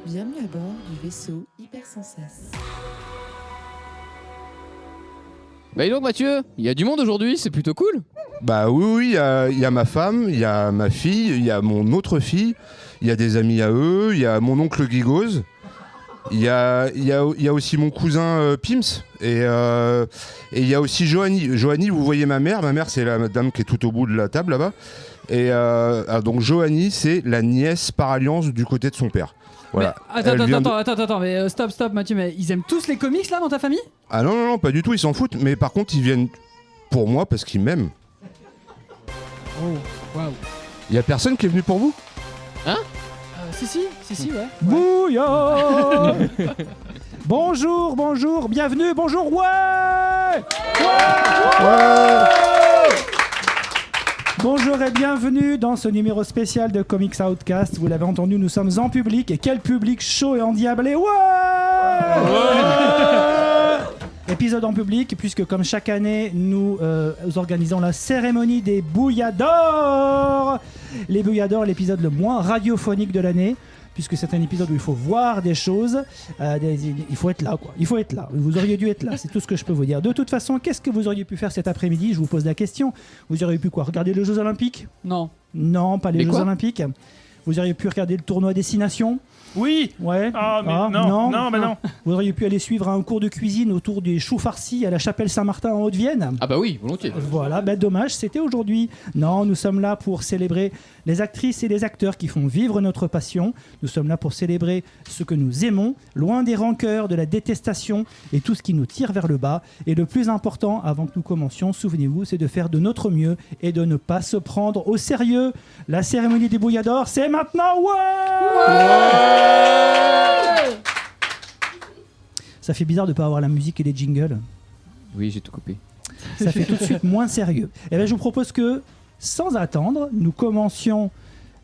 Bienvenue à bord du vaisseau Hypersensas. Bah dis donc Mathieu, il y a du monde aujourd'hui, c'est plutôt cool. Bah oui, il y a ma femme, il y a ma fille, il y a mon autre fille, il y a des amis à eux, il y a mon oncle Gigoz, il y a aussi mon cousin Pims, et il y a aussi Joanie. Joanie, vous voyez ma mère c'est la dame qui est tout au bout de la table là-bas, et donc Joanie, c'est la nièce par alliance du côté de son père. Voilà. Mais attends, mais stop Mathieu, mais ils aiment tous les comics là dans ta famille? Ah non, pas du tout, ils s'en foutent, mais par contre ils viennent pour moi parce qu'ils m'aiment. Oh, waouh. Il y a personne qui est venu pour vous? Si, ouais. Bouillon. Bonjour, bienvenue, bonjour, ouais. Bonjour et bienvenue dans ce numéro spécial de Comics Outcast. Vous l'avez entendu, nous sommes en public. Et quel public chaud et endiablé. Épisode en public, puisque comme chaque année, nous organisons la cérémonie des Bouilladors. Les Bouilladors, l'épisode le moins radiophonique de l'année, puisque c'est un épisode où il faut voir des choses. Il faut être là, quoi. Il faut être là. Vous auriez dû être là, c'est tout ce que je peux vous dire. De toute façon, qu'est-ce que vous auriez pu faire cet après-midi? Je vous pose la question. Vous auriez pu quoi? Regarder les Jeux Olympiques? Non. Non, pas les Jeux quoi Olympiques. Vous auriez pu regarder le tournoi Destination? Oui. Ouais. Ah, mais non. Vous auriez pu aller suivre un cours de cuisine autour des choux farcis à la chapelle Saint-Martin en Haute-Vienne? Ah bah oui, volontiers. Voilà, dommage, c'était aujourd'hui. Non, nous sommes là pour célébrer les actrices et les acteurs qui font vivre notre passion. Nous sommes là pour célébrer ce que nous aimons, loin des rancœurs, de la détestation et tout ce qui nous tire vers le bas. Et le plus important, avant que nous commencions, souvenez-vous, c'est de faire de notre mieux et de ne pas se prendre au sérieux. La cérémonie des Bouilladors, c'est maintenant. Ouais. Ça fait bizarre de ne pas avoir la musique et les jingles. Oui, j'ai tout coupé. Ça fait tout de suite moins sérieux. Et bien, je vous propose que, sans attendre, nous commencions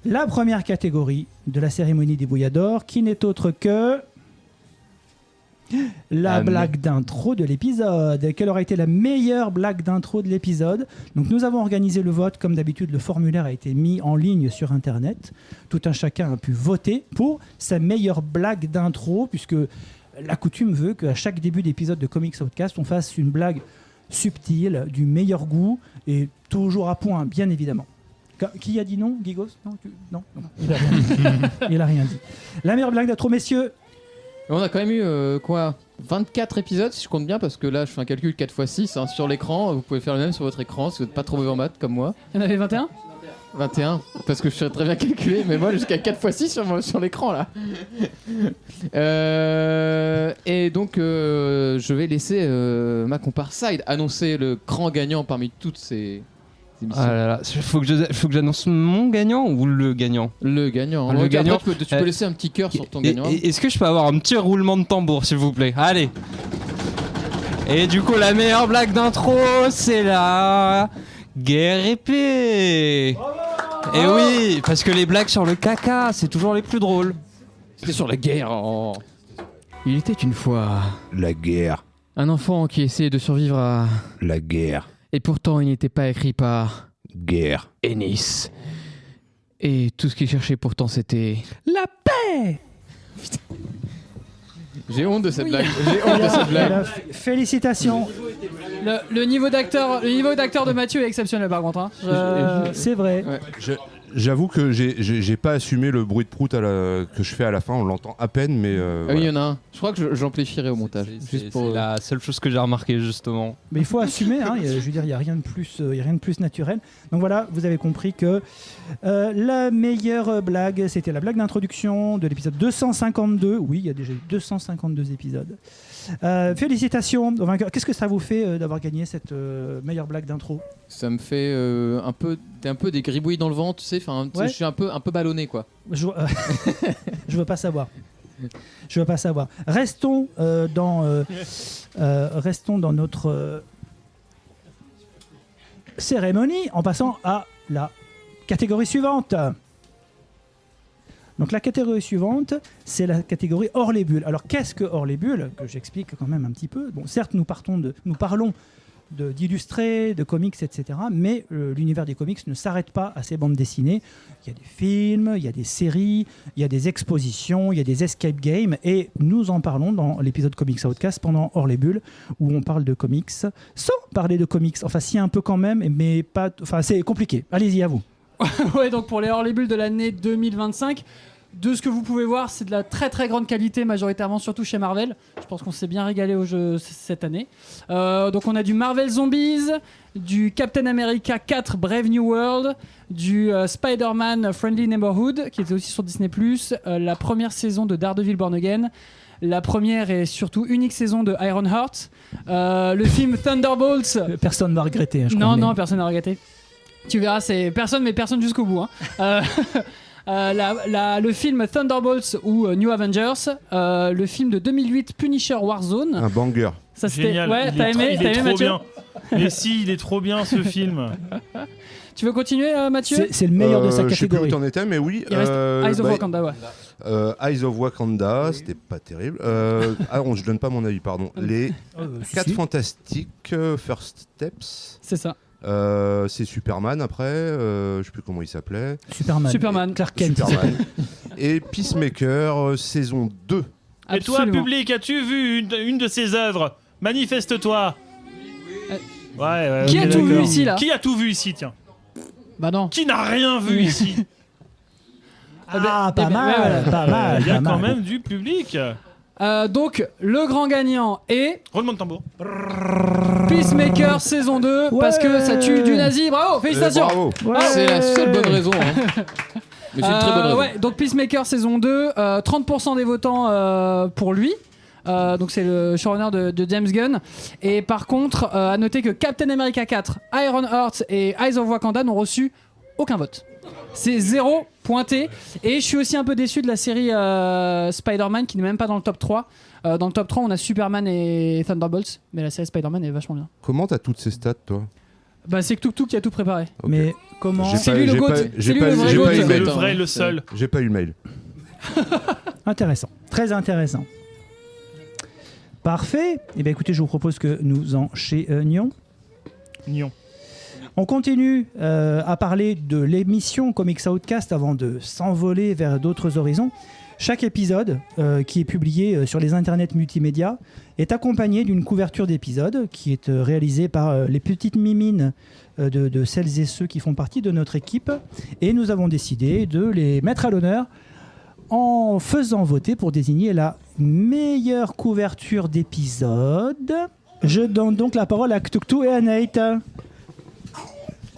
la première catégorie de la cérémonie des Bouilladors, qui n'est autre que la blague d'intro de l'épisode. Quelle aurait été la meilleure blague d'intro de l'épisode? Donc, nous avons organisé le vote. Comme d'habitude, le formulaire a été mis en ligne sur Internet. Tout un chacun a pu voter pour sa meilleure blague d'intro, puisque la coutume veut qu'à chaque début d'épisode de Comics Outcast, on fasse une blague subtile, du meilleur goût et toujours à point, bien évidemment. Qui a dit non? Gigos? Non. Il a rien dit. La meilleure blague d'intro, messieurs. On a quand même eu 24 épisodes si je compte bien, parce que là je fais un calcul 4x6 hein, sur l'écran. Vous pouvez faire le même sur votre écran si vous n'êtes pas trop mauvais en maths comme moi. Il y en avait 21? 21, parce que je sais très bien calculer, mais moi jusqu'à 4x6 sur l'écran là. Et donc je vais laisser ma comparse Side annoncer le grand gagnant parmi toutes ces émissions. Ah là là, faut que j'annonce mon gagnant ou le gagnant? Le gagnant. Le Donc, gagnant. après, tu peux laisser un petit cœur sur ton gagnant. Est-ce que je peux avoir un petit roulement de tambour, s'il vous plaît? Allez. Et du coup, la meilleure blague d'intro, c'est la guerre épée. Et oui, parce que les blagues sur le caca, c'est toujours les plus drôles. C'était sur la guerre. Oh. Il était une fois La guerre, un enfant qui essayait de survivre à... la guerre, Et pourtant, il n'était pas écrit par guerre. Ennis. Et tout ce qu'il cherchait pourtant, c'était... La paix. J'ai honte de cette blague. J'ai honte de cette blague. Félicitations. Le niveau d'acteur de Mathieu est exceptionnel par contre. Hein. C'est vrai. Ouais. J'avoue que j'ai pas assumé le bruit de prout que je fais à la fin, on l'entend à peine, mais Ah oui, il y en a un. Je crois que j'amplifierai au montage. Juste pour... C'est la seule chose que j'ai remarqué, justement. Mais il faut assumer, hein, je veux dire, il n'y a rien de plus naturel. Donc voilà, vous avez compris que la meilleure blague, c'était la blague d'introduction de l'épisode 252. Oui, il y a déjà eu 252 épisodes. Félicitations aux vainqueurs. Qu'est-ce que ça vous fait d'avoir gagné cette meilleure blague d'intro? Ça me fait un peu des gribouilles dans le ventre, tu sais. Enfin, Ouais. je suis un peu ballonné, quoi. Je veux pas savoir. Je veux pas savoir. Restons dans notre cérémonie en passant à la catégorie suivante. Donc la catégorie suivante, c'est la catégorie hors les bulles. Alors qu'est-ce que hors les bulles? Que j'explique quand même un petit peu. Bon, certes, nous parlons d'illustrés, de comics, etc. Mais l'univers des comics ne s'arrête pas à ces bandes dessinées. Il y a des films, il y a des séries, il y a des expositions, il y a des escape games. Et nous en parlons dans l'épisode Comics Outcast pendant Hors les Bulles, où on parle de comics sans parler de comics. Enfin, si, un peu quand même, mais pas. Enfin, c'est compliqué. Allez-y, à vous. Ouais, donc pour les Hors les Bulles de l'année 2025, de ce que vous pouvez voir, c'est de la très très grande qualité, majoritairement surtout chez Marvel. Je pense qu'on s'est bien régalé au jeu cette année. Donc on a du Marvel Zombies, du Captain America 4 Brave New World, du Spider-Man Friendly Neighborhood, qui était aussi sur Disney+, la première saison de Daredevil Born Again, la première et surtout unique saison de Ironheart, le film Thunderbolts. Personne ne va regretter. Hein, je crois, Non, mais- personne n'a regretté. Tu verras, c'est personne, mais personne jusqu'au bout. Hein. Le film Thunderbolts ou New Avengers, le film de 2008 Punisher Warzone. Un banger. Ça c'était. Génial. Ouais, t'as aimé, Il est trop Mathieu? bien. Mais si, il est trop bien ce film. Tu veux continuer, Mathieu? C'est le meilleur de sa Je sais plus où catégorie. t'en étais, mais oui. Il reste Eyes of Wakanda, ouais. Eyes of Wakanda, c'était pas terrible. Je donne pas mon avis, pardon. Les Si, 4 si. fantastiques First Steps. C'est ça. C'est Superman après, je sais plus comment il s'appelait. Superman. Clark Kent. Superman. Et Peacemaker, saison 2. Et toi, Absolument. public, as-tu vu une de ses œuvres? Manifeste-toi. Ouais, Qui ok, a tout vu d'accord. ici, là? Qui a tout vu ici, tiens? Bah non. Qui n'a rien vu ici? Ah, pas Eh ben, mal, ouais, voilà. pas mal. Il y a pas quand mal. même du public. Donc, le grand gagnant est Roulement de tambour. Peacemaker saison 2, parce que ça tue du nazi. Bravo, félicitations. Bravo. Ouais. C'est la seule bonne raison. Hein. Mais c'est une très bonne raison. Ouais, donc Peacemaker saison 2, 30% des votants pour lui. Donc c'est le showrunner de James Gunn. Et par contre, à noter que Captain America 4, Ironheart et Eyes of Wakanda n'ont reçu aucun vote. C'est 0 pointé. Et je suis aussi un peu déçu de la série Spider-Man qui n'est même pas dans le top 3. Dans le top 3, on a Superman et Thunderbolts. Mais la série Spider-Man est vachement bien. Comment t'as toutes ces stats, toi? Bah, c'est Tuk qui a tout préparé. Ok. Mais comment J'ai C'est pas- lui le j'ai goat. pas- C'est j'ai lui pas- le vrai j'ai goat. pas eu C'est mail. le Attends, vrai, le c'est- seul. J'ai pas eu le mail. Intéressant, très intéressant. Parfait. Eh bien, écoutez, je vous propose que nous enchaînions. Nion. On continue à parler de l'émission Comics Outcast avant de s'envoler vers d'autres horizons. Chaque épisode qui est publié sur les internets multimédia est accompagné d'une couverture d'épisode qui est réalisée par les petites mimines de celles et ceux qui font partie de notre équipe. Et nous avons décidé de les mettre à l'honneur en faisant voter pour désigner la meilleure couverture d'épisode. Je donne donc la parole à Ktuktu et à Nate.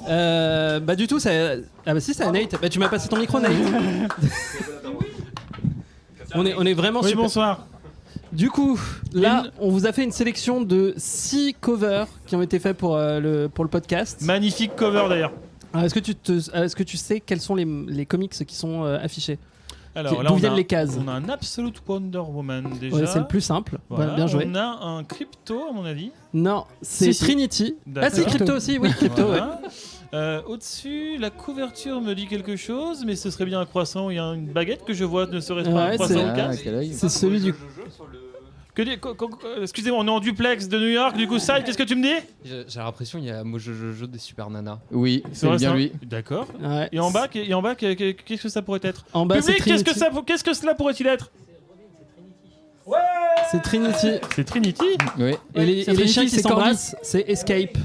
Bah du tout, c'est... Ah bah si, c'est Nate. Bah tu m'as passé ton micro, Nate. on est vraiment Oui, super. bonsoir. Du coup, là, on vous a fait une sélection de 6 covers qui ont été faits pour le podcast. Magnifique cover d'ailleurs. Est-ce que tu sais quels sont les comics qui sont affichés? Alors là, D'où on viennent a, les cases? on a un Absolute Wonder Woman déjà. Ouais, c'est le plus simple. Voilà, Ouais, bien joué. On a un Crypto à mon avis. Non, c'est Si. Trinity. D'accord. Ah si, Crypto aussi, oui, Crypto. Ouais. Voilà. Au-dessus, la couverture me dit quelque chose, mais ce serait bien un croissant ou il y a une baguette que je vois, ne serait-ce pas Ouais, un croissant c'est- au Ah, casque. quel œil. C'est celui du... Excusez-moi, on est en duplex de New York, du coup, Sai, qu'est-ce que tu me dis? J'ai l'impression qu'il y a Mojojojo des Super Nanas. Oui, c'est vrai, bien ça lui. D'accord. Ouais. Et en bas, qu'est-ce que ça pourrait être? En bas, c'est Public, Trinity. qu'est-ce que cela pourrait-il être? C'est Trinity. C'est Trinity. Oui. Et les, c'est et les Trinity, chiens qui c'est s'embrassent, c'est Escape.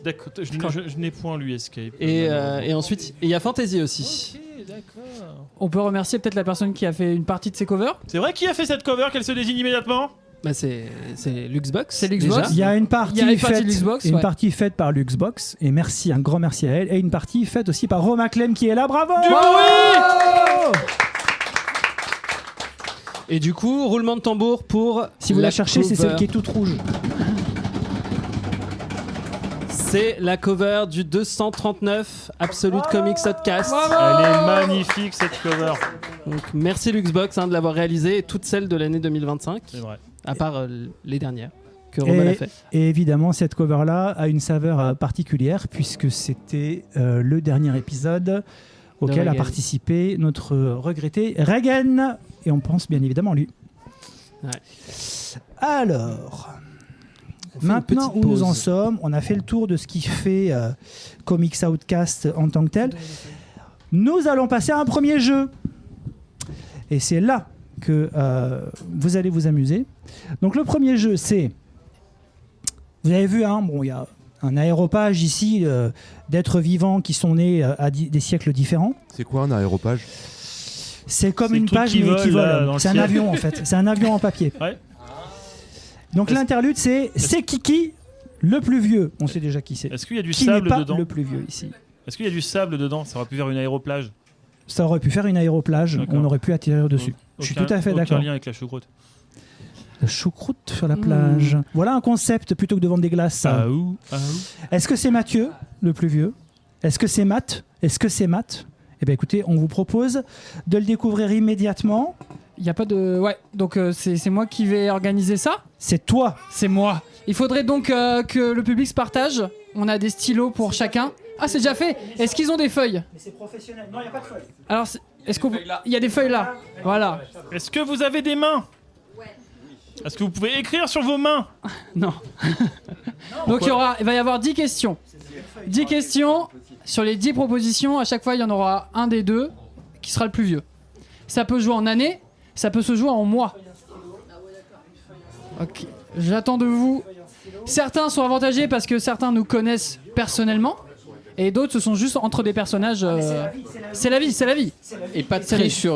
D'accord, je n'ai point lu Escape. Et ensuite, il y a Fantasy aussi. Ok, d'accord. On peut remercier peut-être la personne qui a fait une partie de ses covers. C'est vrai, qui a fait cette cover, qu'elle se désigne immédiatement? Bah c'est Luxbox. C'est Luxbox. Il y a une partie, Il y a une partie faite, de Luxbox, une ouais. partie faite par Luxbox, et merci, un grand merci à elle, et une partie faite aussi par Romain Clem qui est là, bravo! Et du coup, roulement de tambour pour. Si vous la cherchez, c'est cover. celle qui est toute rouge. C'est la cover du 239 Absolute Comics Podcast. Elle est magnifique cette cover. Donc merci Luxbox de l'avoir réalisée et toutes celles de l'année 2025, C'est vrai. à part les dernières que Roman a fait. Et évidemment, cette cover-là a une saveur particulière, puisque c'était le dernier épisode auquel a Reagan. participé notre regretté Reagan, et on pense bien évidemment à lui. Ouais. Alors, Maintenant petite où nous en pause. sommes, on a fait le tour de ce qui fait Comics Outcast en tant que tel. Nous allons passer à un premier jeu. Et c'est là que vous allez vous amuser. Donc le premier jeu, c'est... Vous avez vu, hein, bon, il y a un aéropage ici d'êtres vivants qui sont nés à des siècles différents. C'est quoi un aéropage? C'est comme C'est une le truc page qui mais qui vole, là, vole. dans le C'est un ciel. avion en fait. C'est un avion en papier. Ouais. Donc Est-ce- l'interlude, c'est Kiki, le plus vieux. On sait déjà qui c'est. Est-ce qu'il y a du Qui n'est sable pas dedans le plus vieux ici. Est-ce qu'il y a du sable dedans? Ça aurait pu faire une aéroplage. Ça aurait pu faire une aéroplage. D'accord. On aurait pu atterrir dessus. Je suis tout à fait d'accord. Aucun lien avec la choucroute. La choucroute sur la plage. Voilà un concept plutôt que de vendre des glaces. Ah ou Est-ce que c'est Mathieu, le plus vieux? Est-ce que c'est Matt? Est-ce que c'est Matt? Eh bien écoutez, on vous propose de le découvrir immédiatement. Il y a pas de. Ouais, donc c'est moi qui vais organiser ça. C'est toi. C'est moi. Il faudrait donc que le public se partage. On a des stylos pour chacun. Ah, c'est déjà fait. Est-ce qu'ils ont des feuilles? Mais c'est professionnel. Non, il n'y a pas de feuille. Alors, est-ce qu'on il y a des feuilles là? Voilà. Est-ce que vous avez des mains? Est-ce que vous pouvez écrire sur vos mains? Non. Donc il va y avoir 10 questions. 10 questions sur les 10 propositions. À chaque fois, il y en aura un des deux qui sera le plus vieux. Ça peut jouer en années, ça peut se jouer en mois. Ok. J'attends de vous. Certains sont avantagés parce que certains nous connaissent personnellement. Et d'autres, ce sont juste entre des personnages. C'est la vie, c'est la vie. Et pas de C'est triche sur.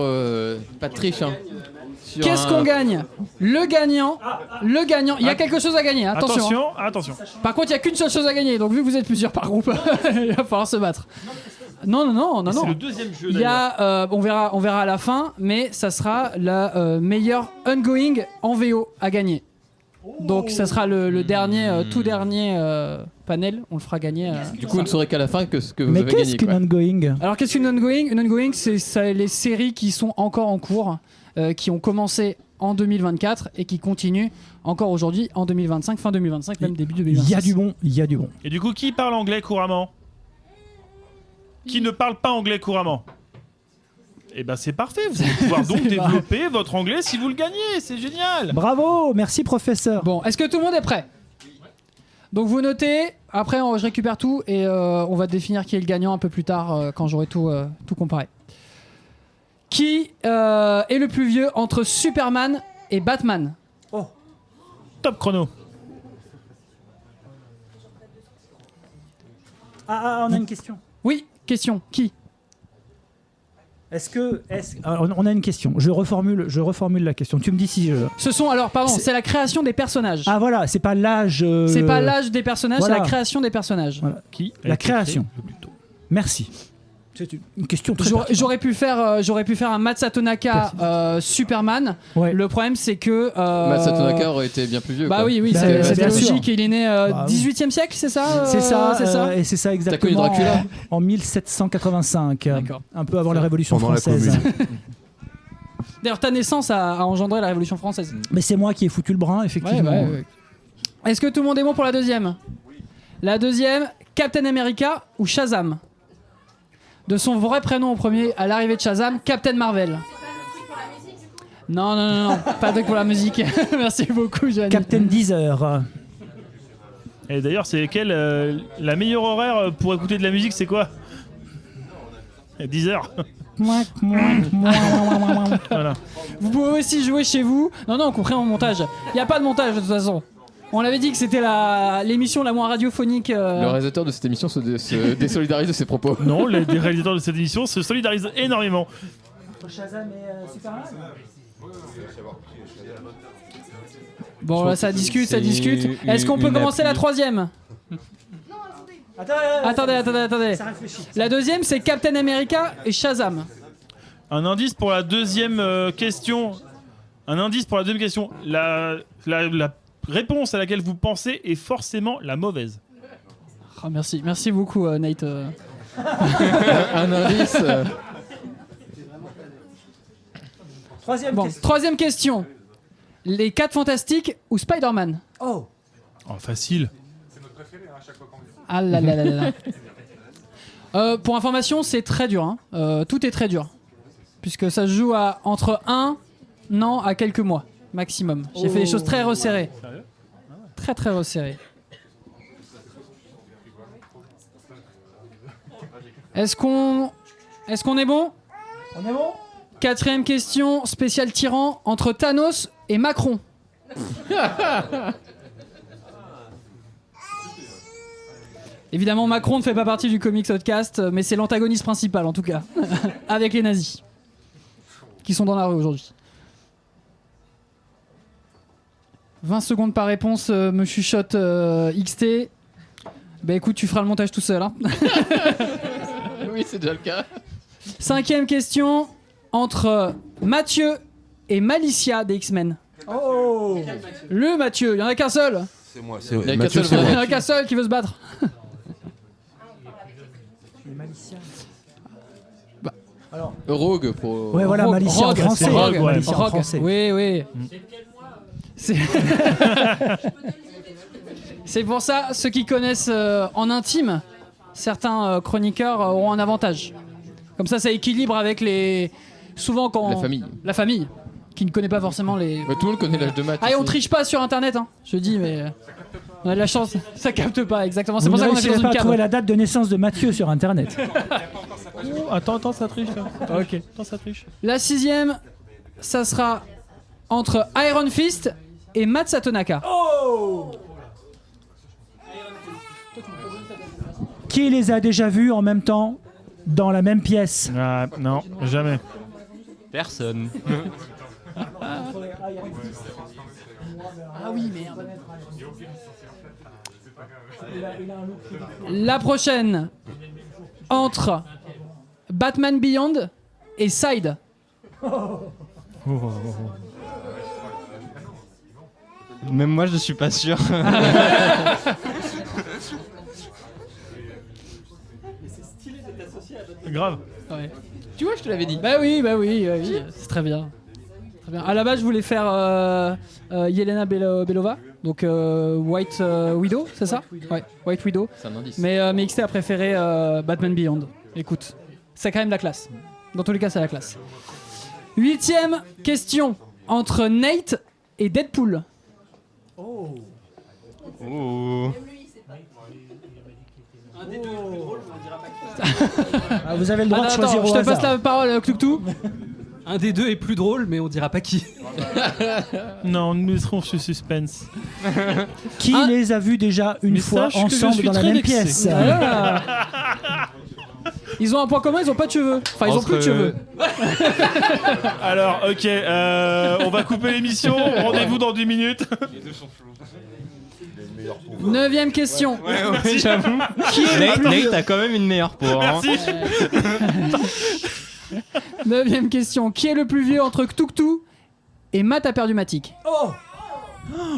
Pas de triche, hein. Sur Qu'est-ce un- qu'on gagne? Le gagnant. Il y a quelque chose à gagner, attention. Attention. Par contre, il n'y a qu'une seule chose à gagner, donc vu que vous êtes plusieurs par groupe, il va falloir se battre. Non. C'est le deuxième jeu. Il y a, on verra à la fin, mais ça sera la meilleure ongoing en VO à gagner. Donc ça sera le dernier, tout dernier panel, on le fera gagner. Du coup, vous ne saurez qu'à la fin que ce que vous Mais avez qu'est-ce gagné. qu'une quoi. ongoing? Alors qu'est-ce qu'une ongoing? Une ongoing, c'est les séries qui sont encore en cours, qui ont commencé en 2024 et qui continuent encore aujourd'hui en 2025, fin 2025, même début 2026. Il y a du bon, il y a du bon. Et du coup, qui parle anglais couramment? Qui ne parle pas anglais couramment? Eh ben c'est parfait, vous allez pouvoir donc C'est développer votre anglais si vous le gagnez, c'est génial. Bravo, merci professeur. Bon, est-ce que tout le monde est prêt? Donc vous notez, après je récupère tout et on va définir qui est le gagnant un peu plus tard quand j'aurai tout comparé. Qui est le plus vieux entre Superman et Batman? Top chrono. On a une question. Oui, question. Qui? On a une question. Je reformule la question. Tu me dis si je... Ce sont alors, pardon, c'est la création des personnages. Ah voilà, c'est pas l'âge... C'est pas l'âge des personnages, voilà. c'est la création des personnages. Voilà. Qui a La été créé création. le plus tôt? Merci. C'est une question très J'aurais pu faire un Matt Tanaka Superman. Ouais. Le problème c'est que Masa Tanaka aurait été bien plus vieux. bah quoi. oui, Bah, c'était bien sûr. logique. Il est né Bah, oui. 18e siècle, c'est ça C'est ça, c'est ça. et c'est ça exactement. connu Dracula en 1785. D'accord. Un peu avant la Révolution Pendant la française. Commune. D'ailleurs, ta naissance a engendré la Révolution française. Mais c'est moi qui ai foutu le brin, effectivement. Ouais. Est-ce que tout le monde est bon pour la deuxième? La deuxième, Captain America ou Shazam? De son vrai prénom au premier à l'arrivée de Shazam, Captain Marvel. Non, pas de truc pour la musique. Merci beaucoup, Joanny. Captain Deezer. Et d'ailleurs, c'est quelle la meilleure horaire pour écouter de la musique, c'est quoi? 10 heures. Voilà. Vous pouvez aussi jouer chez vous. Non, on comprend mon montage. Il n'y a pas de montage de toute façon. On avait dit que c'était l'émission la moins radiophonique. Le réalisateur de cette émission se désolidarise de ses propos. Non, les réalisateurs de cette émission se solidarisent énormément. Shazam et Superman. Bon, là, ça discute. C'est Est-ce qu'on peut une commencer la appli. troisième? Attendez. Ça réfléchit. La deuxième, c'est Captain America et Shazam. Un indice pour la deuxième question. La réponse à laquelle vous pensez est forcément la mauvaise. Oh, merci beaucoup, Nate. Un indice. Troisième Troisième question. Les 4 Fantastiques ou Spider-Man? Oh. Oh, facile. Ah là là là là là. Pour information, c'est très dur. Hein. Tout est très dur. Puisque ça se joue entre 1 an à quelques mois, maximum. J'ai fait des choses très resserrées. très très resserré. Est-ce qu'on est bon? On est bon? 4e question, spécial tyran entre Thanos et Macron. Évidemment, Macron ne fait pas partie du Comics Podcast, mais c'est l'antagoniste principal en tout cas, avec les nazis, qui sont dans la rue aujourd'hui. 20 secondes par réponse, me chuchote XT. Bah écoute, tu feras le montage tout seul. Hein. Oui, c'est déjà le cas. 5e question, entre Mathieu et Malicia des X-Men. Oh! Le Mathieu, il y en a qu'un seul. C'est moi. Il y a Mathieu, qu'un seul c'est Il y en moi. a qu'un seul qui veut se battre. Rogue pour. Ouais, voilà, Rogue, Malicia en Rogue, français. c'est Rogue, ouais. Malicia en Rogue. français. Oui, oui. C'est... C'est pour ça, ceux qui connaissent en intime, certains chroniqueurs auront un avantage. Comme ça équilibre avec les... Souvent quand... La famille. La famille, qui ne connaît pas forcément les... Bah, tout le monde connaît l'âge de maths. Ah, et on ici. triche pas sur internet, hein. Je dis, mais... On a de la chance, ça capte pas, exactement. C'est Vous pour ne ça qu'on a fait réussirez dans pas une à trouver cave. la date de naissance de Mathieu sur internet. Attends, ça triche. Là. Ok. Attends, ça triche. La 6e, ça sera entre Iron Fist et Matt Satonaka. Qui les a déjà vus en même temps dans la même pièce? Ah, non, jamais. Personne. Ah oui, merde. La prochaine, entre Batman Beyond et Side. Même moi, je suis pas sûr. Grave. Ouais. Tu vois, je te l'avais dit. Bah oui, c'est très bien. Très bien. À la base, je voulais faire Yelena Belova, donc White Widow, c'est ça? Ouais, White Widow. C'est un indice. Mais XT a préféré Batman Beyond. Écoute, c'est quand même la classe. Dans tous les cas, c'est la classe. 8e question, entre Nate et Deadpool. Oh. Ah, vous avez le droit de Attends, choisir je au te hasard. passe la parole, Clouctou. Un des deux est plus drôle, mais on dira pas qui. Non, nous laisserons ce suspense. Qui Ah. les a vus déjà une Mais fois sache que je ensemble suis dans la très même vexé. pièce? Voilà. Ils ont un point commun, ils ont pas de cheveux. Enfin, ils ont Entre, plus de cheveux. Alors, ok, on va couper l'émission. Rendez-vous dans 10 minutes. 9e question. Ouais, j'avoue. Nate, t'as quand même une meilleure peau. Hein. Merci. 9e question. Qui est le plus vieux entre Cthulhu et Matt a perdu Matic?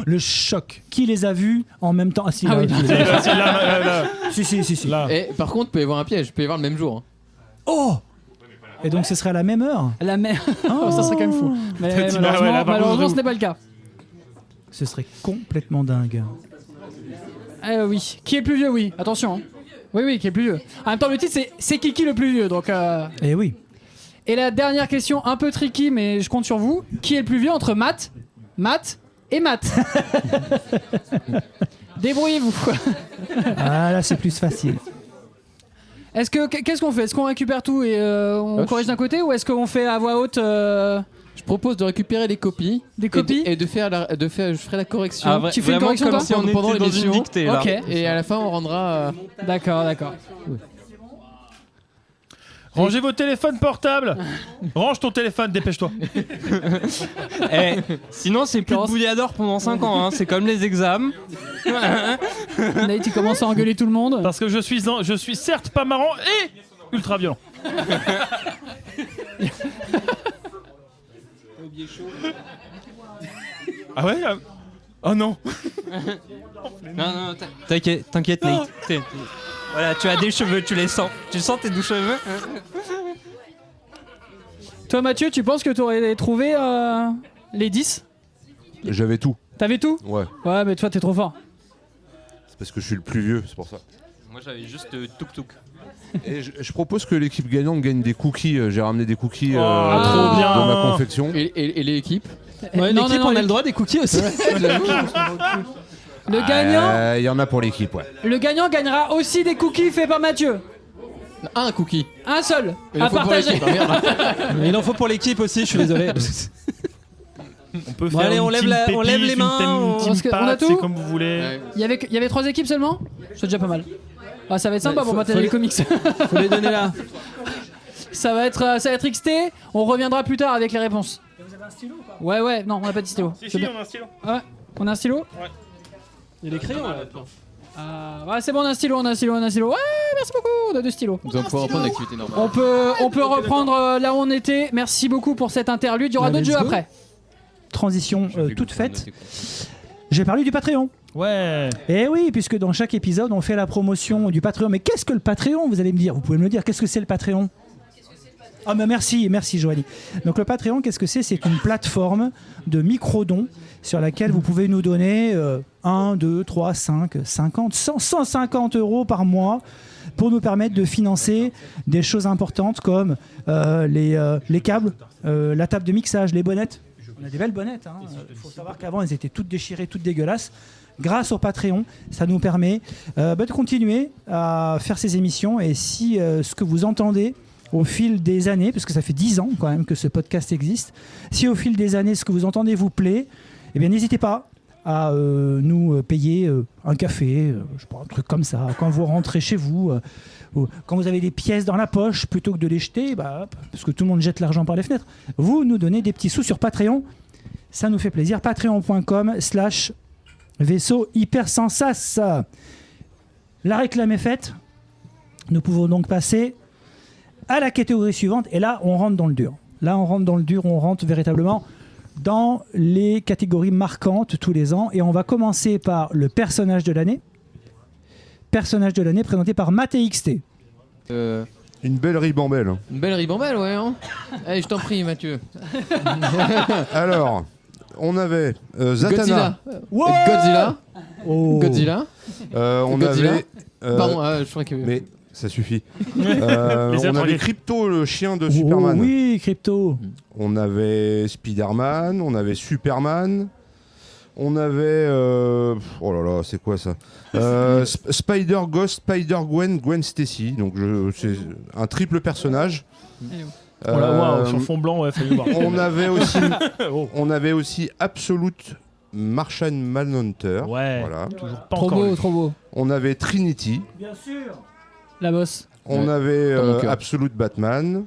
Le choc. Qui les a vus en même temps? Ah si, Ah là, oui. qui les a vus. C'est là. Si. Là. Et par contre, il peut y avoir un piège. Il peut y avoir le même jour. Hein. Oh! Et donc ce serait à la même heure? La mère. Oh, ça serait quand même fou. Mais T'as dit, bah malheureusement, ouais, là, par contre, malheureusement, je ce n'est pas le cas. Ce serait complètement dingue. Oui. Qui est le plus vieux? Oui. Attention. Hein. Oui, qui est le plus vieux. En même temps, le titre, c'est Kiki le plus vieux. Donc. Eh oui. Et la dernière question, un peu tricky, mais je compte sur vous. Qui est le plus vieux entre Matt et Matt? Débrouillez-vous. Ah là, c'est plus facile. Qu'est-ce qu'on fait? Est-ce qu'on récupère tout et on corrige d'un côté, ou est-ce qu'on fait à voix haute Je propose de récupérer les copies. des copies? Et de faire je ferai la correction. Ah, Tu fais une vraiment correction, comme toi si on Pendant était dans une l'émission. dictée là. Ok. Et à la fin, on rendra. D'accord. Rangez vos téléphones portables. Range ton téléphone, dépêche-toi. Eh, sinon, c'est plus de bouillador pendant 5 ans. Hein. C'est comme les examens. Nate, il commence à engueuler tout le monde. Parce que je suis certes pas marrant et ultra violent. Ah ouais Oh non. Non, t'inquiète, Nate. Voilà, tu as des cheveux, tu les sens. Tu sens tes doux cheveux? Toi, Mathieu, tu penses que tu aurais trouvé les 10? J'avais tout. T'avais tout? Ouais. Ouais, mais toi, t'es trop fort. C'est parce que je suis le plus vieux, c'est pour ça. Moi, j'avais juste tuk-tuk. Et je propose que l'équipe gagnante gagne des cookies. J'ai ramené des cookies trop bien. dans ma confection. Et l'équipe. Ouais, Non, l'équipe, non, on a les- le droit des cookies aussi. Le gagnant, Il y en a pour l'équipe, ouais. le gagnant gagnera aussi des cookies faits par Mathieu. Un cookie. Un seul, Il en à faut pour partager. l'équipe, hein, merde. Il en faut pour l'équipe aussi, je suis désolé. On peut Bon, faire allez, une on lève team la- on pépite, lève les mains, une on- team Parce qu'on a pâte, tout c'est comme vous voulez. Ouais. Il y avait 3 équipes seulement. C'est déjà pas mal. Ah, ça va être sympa Ouais, pour faut partager les les- comics. Faut les donner là. ça va être XT. On reviendra plus tard avec les réponses. Vous avez un stylo ou pas ? Ouais, non, on n'a pas de stylo. Si, C'est bien. on a un stylo. Ah ouais, on a un stylo ? Il y a des crayons là. Ouais, c'est bon, on a un stylo. Ouais, merci beaucoup, on a 2 stylos. Nous allons pouvoir reprendre l'activité normale. On peut reprendre là où on était. Merci beaucoup pour cette interlude. Il y aura d'autres Let's jeux go. après. Transition toute faite. J'ai parlé du Patreon. Ouais. Et oui, puisque dans chaque épisode, on fait la promotion du Patreon. Mais qu'est-ce que le Patreon, vous allez me dire? Vous pouvez me le dire, qu'est-ce que c'est le Patreon? Ah mais merci Joanie. Donc le Patreon, qu'est-ce que c'est? C'est une plateforme de micro-dons sur laquelle vous pouvez nous donner 1, 2, 3, 5, 50, 150 € par mois pour nous permettre de financer des choses importantes comme les câbles, la table de mixage, les bonnettes. On a des belles bonnettes. Il faut savoir qu'avant, elles étaient toutes déchirées, toutes dégueulasses. Grâce au Patreon, ça nous permet de continuer à faire ces émissions. Et si ce que vous entendez au fil des années, parce que ça fait 10 ans quand même que ce podcast existe, si au fil des années, ce que vous entendez vous plaît, eh bien n'hésitez pas à nous payer un café, je sais pas, un truc comme ça. Quand vous rentrez chez vous, quand vous avez des pièces dans la poche, plutôt que de les jeter, parce que tout le monde jette l'argent par les fenêtres, vous nous donnez des petits sous sur Patreon. Ça nous fait plaisir. Patreon.com/vaisseau hyper sans sas. La réclame est faite. Nous pouvons donc passer à la catégorie suivante. Et là, on rentre dans le dur. On rentre véritablement dans les catégories marquantes tous les ans. Et on va commencer par le personnage de l'année. Personnage de l'année présenté par Maté XT. Une belle ribambelle. Une belle ribambelle, ouais. Hein. Allez, je t'en prie, Mathieu. Alors, on avait Zatanna. Godzilla. Oh. Godzilla. On Godzilla. avait... Pardon, je crois que... Mais ça suffit. Les On avait attrayés. Crypto, le chien de Oh, Superman. oui, Crypto. On avait Spider-Man, on avait Superman, on avait... oh là là, c'est quoi ça Spider-Ghost, Spider-Gwen, Gwen Stacy. Donc c'est un triple personnage. Oh là, waouh, sur fond blanc, ouais, fallait voir. On avait aussi Absolute Martian Manhunter. Ouais, Voilà. toujours pas Trop encore beau, lu. trop beau. On avait Trinity. Bien sûr. La bosse. On Ouais, avait dans mon cœur. Absolute Batman.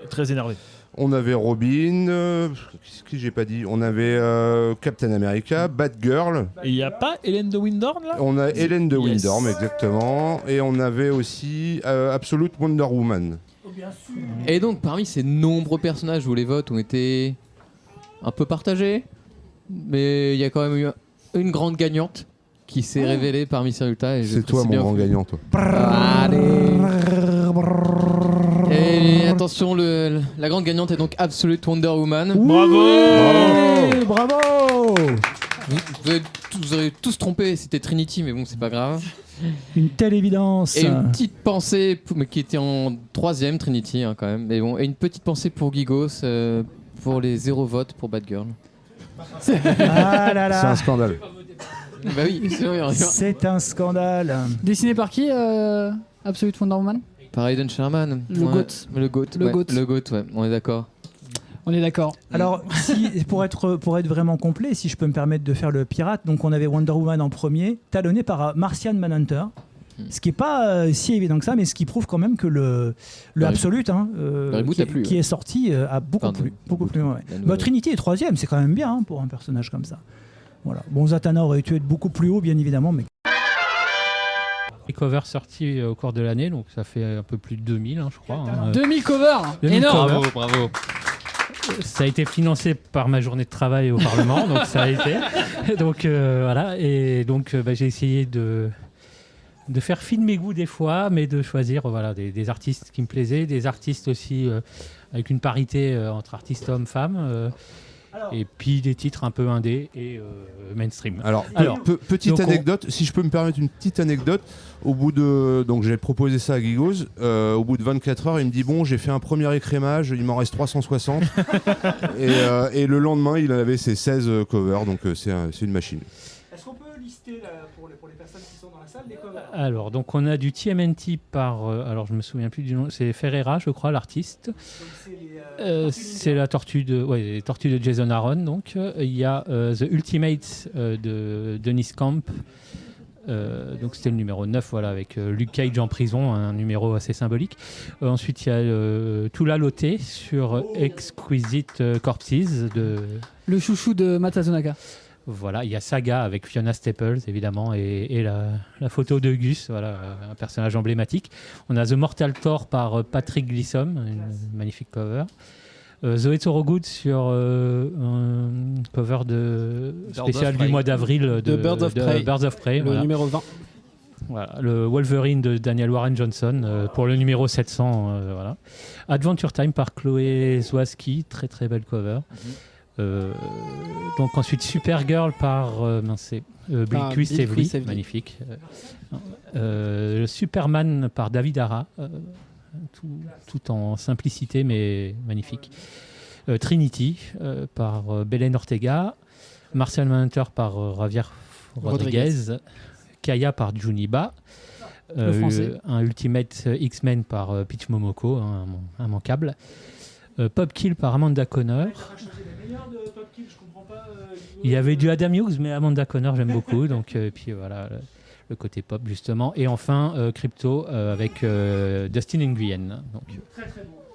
Très énervé. On avait Robin. Qu'est-ce que j'ai pas dit? On avait Captain America, Batgirl. Et il n'y a pas Hélène de Windhorn là? On a Hélène de Yes. Windhorn, exactement. Et on avait aussi Absolute Wonder Woman. Et donc, parmi ces nombreux personnages où les votes ont été un peu partagés, mais il y a quand même eu une grande gagnante qui s'est révélée parmi ces résultats. et je C'est toi précise mon bien grand au- gagnant, toi. Allez. Et attention, la grande gagnante est donc Absolute Wonder Woman. Oui, bravo. Vous aurez tous trompé, c'était Trinity, mais bon, c'est pas grave. Une telle évidence. Et une petite pensée, mais qui était en 3ème, Trinity, hein, quand même. Mais bon, et une petite pensée pour Gigos, pour les 0 votes pour Batgirl. Ah là C'est un là. scandale. Bah oui, c'est vrai. C'est un scandale. Dessiné par qui Absolute Wonder Woman. Par Aiden Sherman. Le Ouais. GOAT. Le GOAT. Le ouais. GOAT. Le GOAT, ouais, on est d'accord. On est d'accord. Alors, pour être vraiment complet, si je peux me permettre de faire le pirate, donc on avait Wonder Woman en premier, talonné par Martian Manhunter. Ce qui n'est pas si évident que ça, mais ce qui prouve quand même que le Absolute, reboot a plu, qui ouais. est sorti, a beaucoup Pardon. plu. Beaucoup plu, ouais. La nouvelle. Trinity est 3ème, c'est quand même bien pour un personnage comme ça. Voilà. Bon, Zatanna aurait dû être beaucoup plus haut, bien évidemment, mais Les covers sortis au cours de l'année, donc ça fait un peu plus de 2000, je crois. hein. 2000 covers. 2000 Énorme. covers. Bravo. Ça a été financé par ma journée de travail au Parlement, donc ça a été. Donc voilà, et donc j'ai essayé de faire fi de mes goûts des fois, mais de choisir des artistes qui me plaisaient, des artistes aussi avec une parité entre artistes hommes-femmes, et puis des titres un peu indés et mainstream. Alors, Alors, petite donc anecdote, si je peux me permettre une petite anecdote, au bout de... Donc j'ai proposé ça à Gigos, au bout de 24 heures, il me dit bon, j'ai fait un premier écrémage, il m'en reste 360. et le lendemain, il avait ses 16 covers, donc c'est une machine. Alors, donc on a du TMNT par. Alors, je me souviens plus du nom. C'est Ferreira, je crois, l'artiste. C'est la tortue de. Ouais, les tortues de Jason Aaron. Donc, il y a The Ultimates de Dennis Camp. Donc c'était le numéro 9, voilà, avec Luke Cage en prison, un numéro assez symbolique. Ensuite, il y a Tula Lotte sur Exquisite Corpses de. Le chouchou de Matt Sazonaka. Voilà, il y a Saga avec Fiona Staples, évidemment, et la photo de Gus, voilà, un personnage emblématique. On a The Mortal Thor par Patrick Glissom, une magnifique cover. Zoé Thorogood sur un cover de spécial du mois d'avril de Birds of Prey, Le voilà. numéro 20. Voilà, le Wolverine de Daniel Warren Johnson pour le numéro 700. Voilà. Adventure Time par Chloé Zwaski, très très belle cover. Donc ensuite Supergirl par Bilquis Evely, magnifique. Superman par David Hara, tout en simplicité mais magnifique. Trinity par Belen Ortega, Martian Manhunter par Javier Rodriguez, Kaya par Juniba, un Ultimate X-Men par Pitch Momoko, immanquable. Pop Kill par Amanda Conner. Il y avait du Adam Hughes, mais Amanda Conner j'aime beaucoup, donc puis voilà le côté pop justement. Et enfin Crypto avec Dustin Nguyen. Donc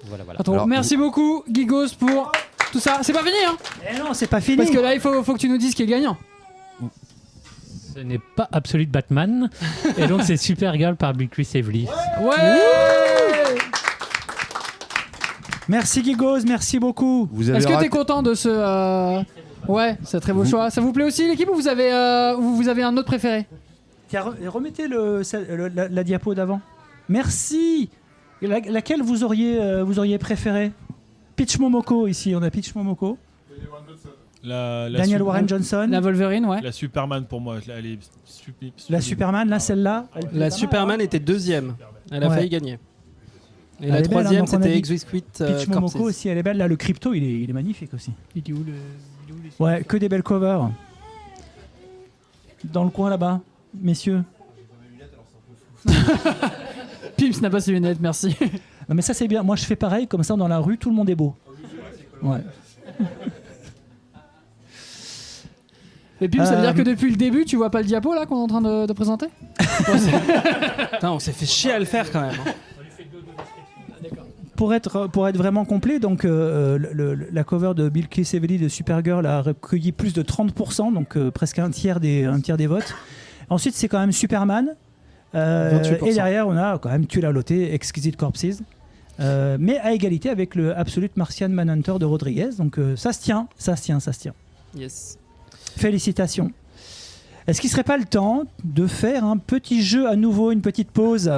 voilà. Attends, alors, merci beaucoup Gigos pour tout ça. C'est pas fini hein. Eh non, c'est pas fini. Parce que là il faut que tu nous dises qui est le gagnant. Ce n'est pas Absolute Batman, et donc c'est Supergirl par Bilquis Evely. Ouais. Merci Gigos, merci beaucoup. Est-ce que t'es content de ce... Ouais, c'est un très beau choix. Ça vous plaît aussi l'équipe ou vous avez un autre préféré? Tiens, remettez la diapo d'avant. Merci. Laquelle vous auriez préféré? Pitch Momoko, ici, on a Pitch Momoko. Daniel Warren Johnson. La Wolverine, ouais. La Superman pour moi, elle est La Superman, là, celle-là. La Superman était deuxième. Elle a failli gagner. Et Elle la est belle, troisième, hein, donc on a c'était dit Exquisite Pitch Momoko Corpses. aussi, elle est belle. Là, le Crypto, il est magnifique aussi. Il est où le... Ouais, que des belles covers. Dans le coin là-bas, messieurs. Pims n'a pas ses lunettes, merci. Non, mais ça, c'est bien. Moi, je fais pareil, comme ça, dans la rue, tout le monde est beau. Ouais. Et Pims, ça veut dire que depuis le début, tu vois pas le diapo là qu'on est en train de présenter? Putain, on s'est fait chier à le faire quand même. Pour être vraiment complet, donc la cover de Bilquis Evely de Supergirl a recueilli plus de 30%, donc presque un tiers des votes. Ensuite, c'est quand même Superman. Et derrière, on a quand même Tula Lotte, Exquisite Corpses. Mais à égalité avec le Absolute Martian Manhunter de Rodriguez. Donc ça se tient. Yes. Félicitations. Est-ce qu'il ne serait pas le temps de faire un petit jeu à nouveau, une petite pause?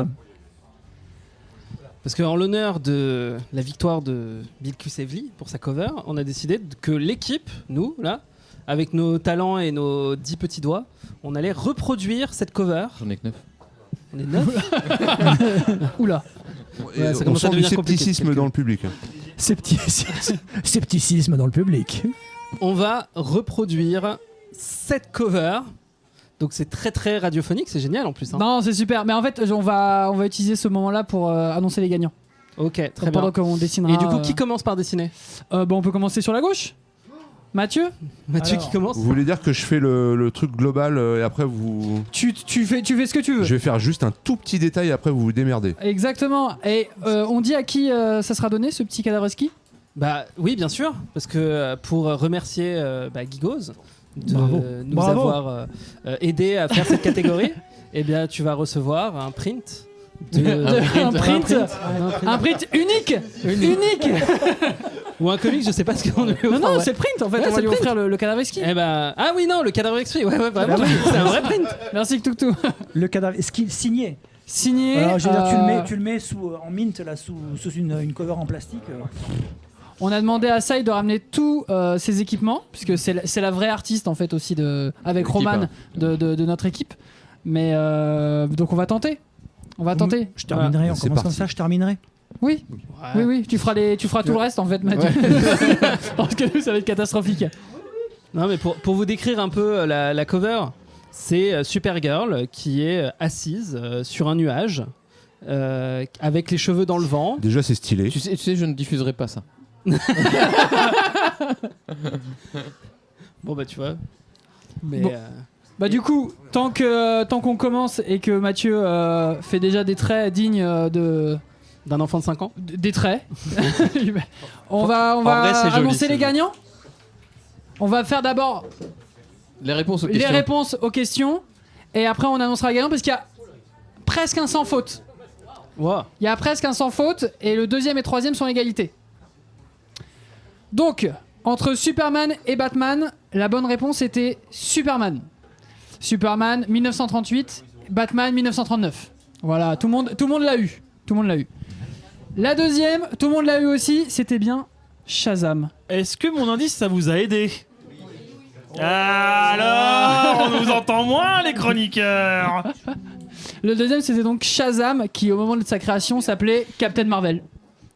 Parce qu'en l'honneur de la victoire de Bilquis Evely pour sa cover, on a décidé que l'équipe, nous, là, avec nos talents et nos 10 petits doigts, on allait reproduire cette cover. J'en ai que 9. On est 9. Oula. Ouais, ça on commence à sent du devenir compliqué, scepticisme dans le public. Scepticisme dans le public. On va reproduire cette cover. Donc c'est très très radiophonique, c'est génial en plus. Hein. Non, c'est super. Mais en fait, on va utiliser ce moment-là pour annoncer les gagnants. Ok, très bien. Pendant qu'on dessinera. Et du coup, qui commence par dessiner? On peut commencer sur la gauche. Mathieu. Mathieu Alors, qui commence. Vous voulez dire que je fais le truc global et après vous... Tu fais ce que tu veux. Je vais faire juste un tout petit détail et après vous vous démerdez. Exactement. Et on dit à qui ça sera donné, ce petit cadavre ski? Bah oui, bien sûr, parce que pour remercier Gigos de nous Bravo. avoir aidé à faire cette catégorie, eh bien tu vas recevoir un print. Un print unique. Ou un comic, je sais pas ce qu'on lui offre. Non, ouais. c'est le print en fait. Ouais, On va c'est lui le offrir le cadavre ski. Eh ben, ah oui, non, le cadavre exprès. Ouais, vraiment. C'est un vrai print. Merci Toutou. Le cadavre, est-ce qu'il signé? Signé. Alors, je veux dire, tu le mets en mint, là, sous une cover en plastique. On a demandé à Sai de ramener tous ses équipements, puisque c'est la vraie artiste en fait aussi avec Roman de notre équipe. Mais donc on va tenter. Je terminerai, Voilà. on C'est commence comme parti. ça, je terminerai. Oui. Ouais. Oui. Tu feras tout le reste en fait, Mathieu. Parce que nous, ça va être catastrophique. Non, mais pour vous décrire un peu la cover, C'est Supergirl qui est assise sur un nuage avec les cheveux dans le vent. Déjà, c'est stylé. Tu sais, je ne diffuserai pas ça. Bon bah tu vois. Mais Bon. Bah du coup, tant qu'on commence et que Mathieu fait déjà des traits dignes d'un enfant de 5 ans. des traits, on va vrai, c'est joli, annoncer c'est les joli. gagnants. On va faire d'abord Les réponses aux les questions. réponses aux questions et après on annoncera les gagnants parce qu'il y a presque un sans faute. Wow. Il y a presque un sans faute et le deuxième et troisième sont égalité. Donc, entre Superman et Batman, la bonne réponse était Superman. Superman 1938, Batman 1939. Voilà, tout le monde l'a eu. Tout le monde l'a eu. La deuxième, tout le monde l'a eu aussi, c'était bien Shazam. Est-ce que mon indice, ça vous a aidé? Alors, on nous entend moins, les chroniqueurs. Le deuxième, c'était donc Shazam, qui au moment de sa création s'appelait Captain Marvel.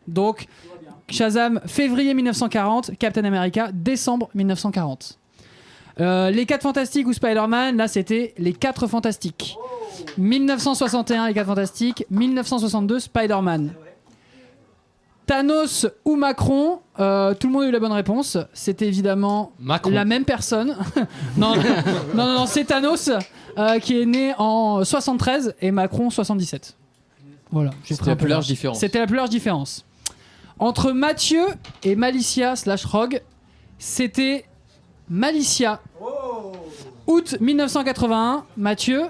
Donc, Shazam, février 1940, Captain America, décembre 1940. Les 4 Fantastiques ou Spider-Man, là c'était les 4 Fantastiques. 1961, les 4 Fantastiques. 1962, Spider-Man. Thanos ou Macron, tout le monde a eu la bonne réponse. C'était évidemment Macron. la même personne. non, c'est Thanos qui est né en 73 et Macron 77. Voilà. j'ai C'était pris un la peu plus large différence. C'était la plus large différence. Entre Mathieu et Malicia / Rogue, c'était Malicia. Août 1981. Mathieu,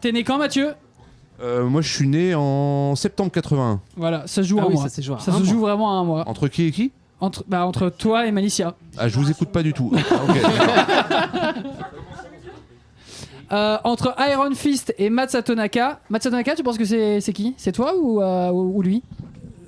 t'es né quand, Mathieu? Moi, je suis né en septembre 81. Voilà, ça se joue Ah à un oui, mois. ça se joue à Ça un se joue mois. vraiment à un mois. Entre qui et qui? Entre toi et Malicia. Ah, je vous écoute pas du tout. Ah, ok, d'accord. Entre Iron Fist et Matt Satonaka. Matt Satonaka, tu penses que c'est qui? C'est toi ou lui?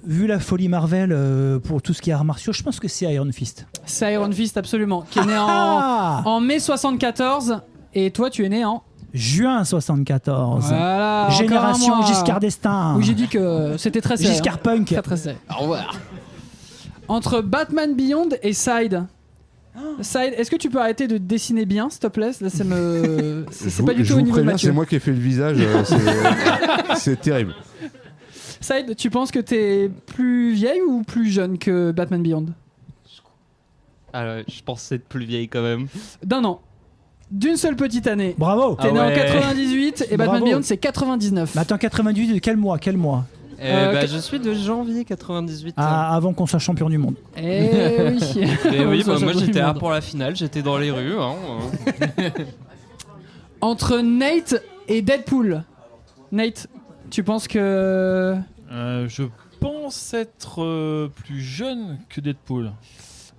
Vu la folie Marvel pour tout ce qui est arts martiaux, je pense que c'est Iron Fist. C'est Iron Fist, absolument. Qui est né Ah en mai 74. Et toi, tu es né en... Juin 74. Voilà, encore Génération un mois. Giscard d'Estaing. Oui, j'ai dit que c'était très serré. Giscard Punk. Très très serré. Au revoir. Entre Batman Beyond et Side. Side, est-ce que tu peux arrêter de dessiner bien, s'il te plaît? Là, ça me... c'est pas du Je tout au vous niveau de préviens, Mathieu. c'est moi qui ai fait le visage. C'est terrible. Side, tu penses que t'es plus vieille ou plus jeune que Batman Beyond? Alors, je pense être plus vieille quand même. D'un an. D'une seule petite année. Bravo. T'es né en ouais. 98 et Batman Bravo. Beyond c'est 99. Mais attends, 98, de quel mois? Je suis de janvier 98. Ah, avant qu'on soit champion du monde. Eh oui. Et oui, Ça, bah, moi j'avoue, j'étais du là monde. pour la finale, j'étais dans les rues. Hein. Entre Nate et Deadpool. Nate, tu penses que... Je pense être plus jeune que Deadpool.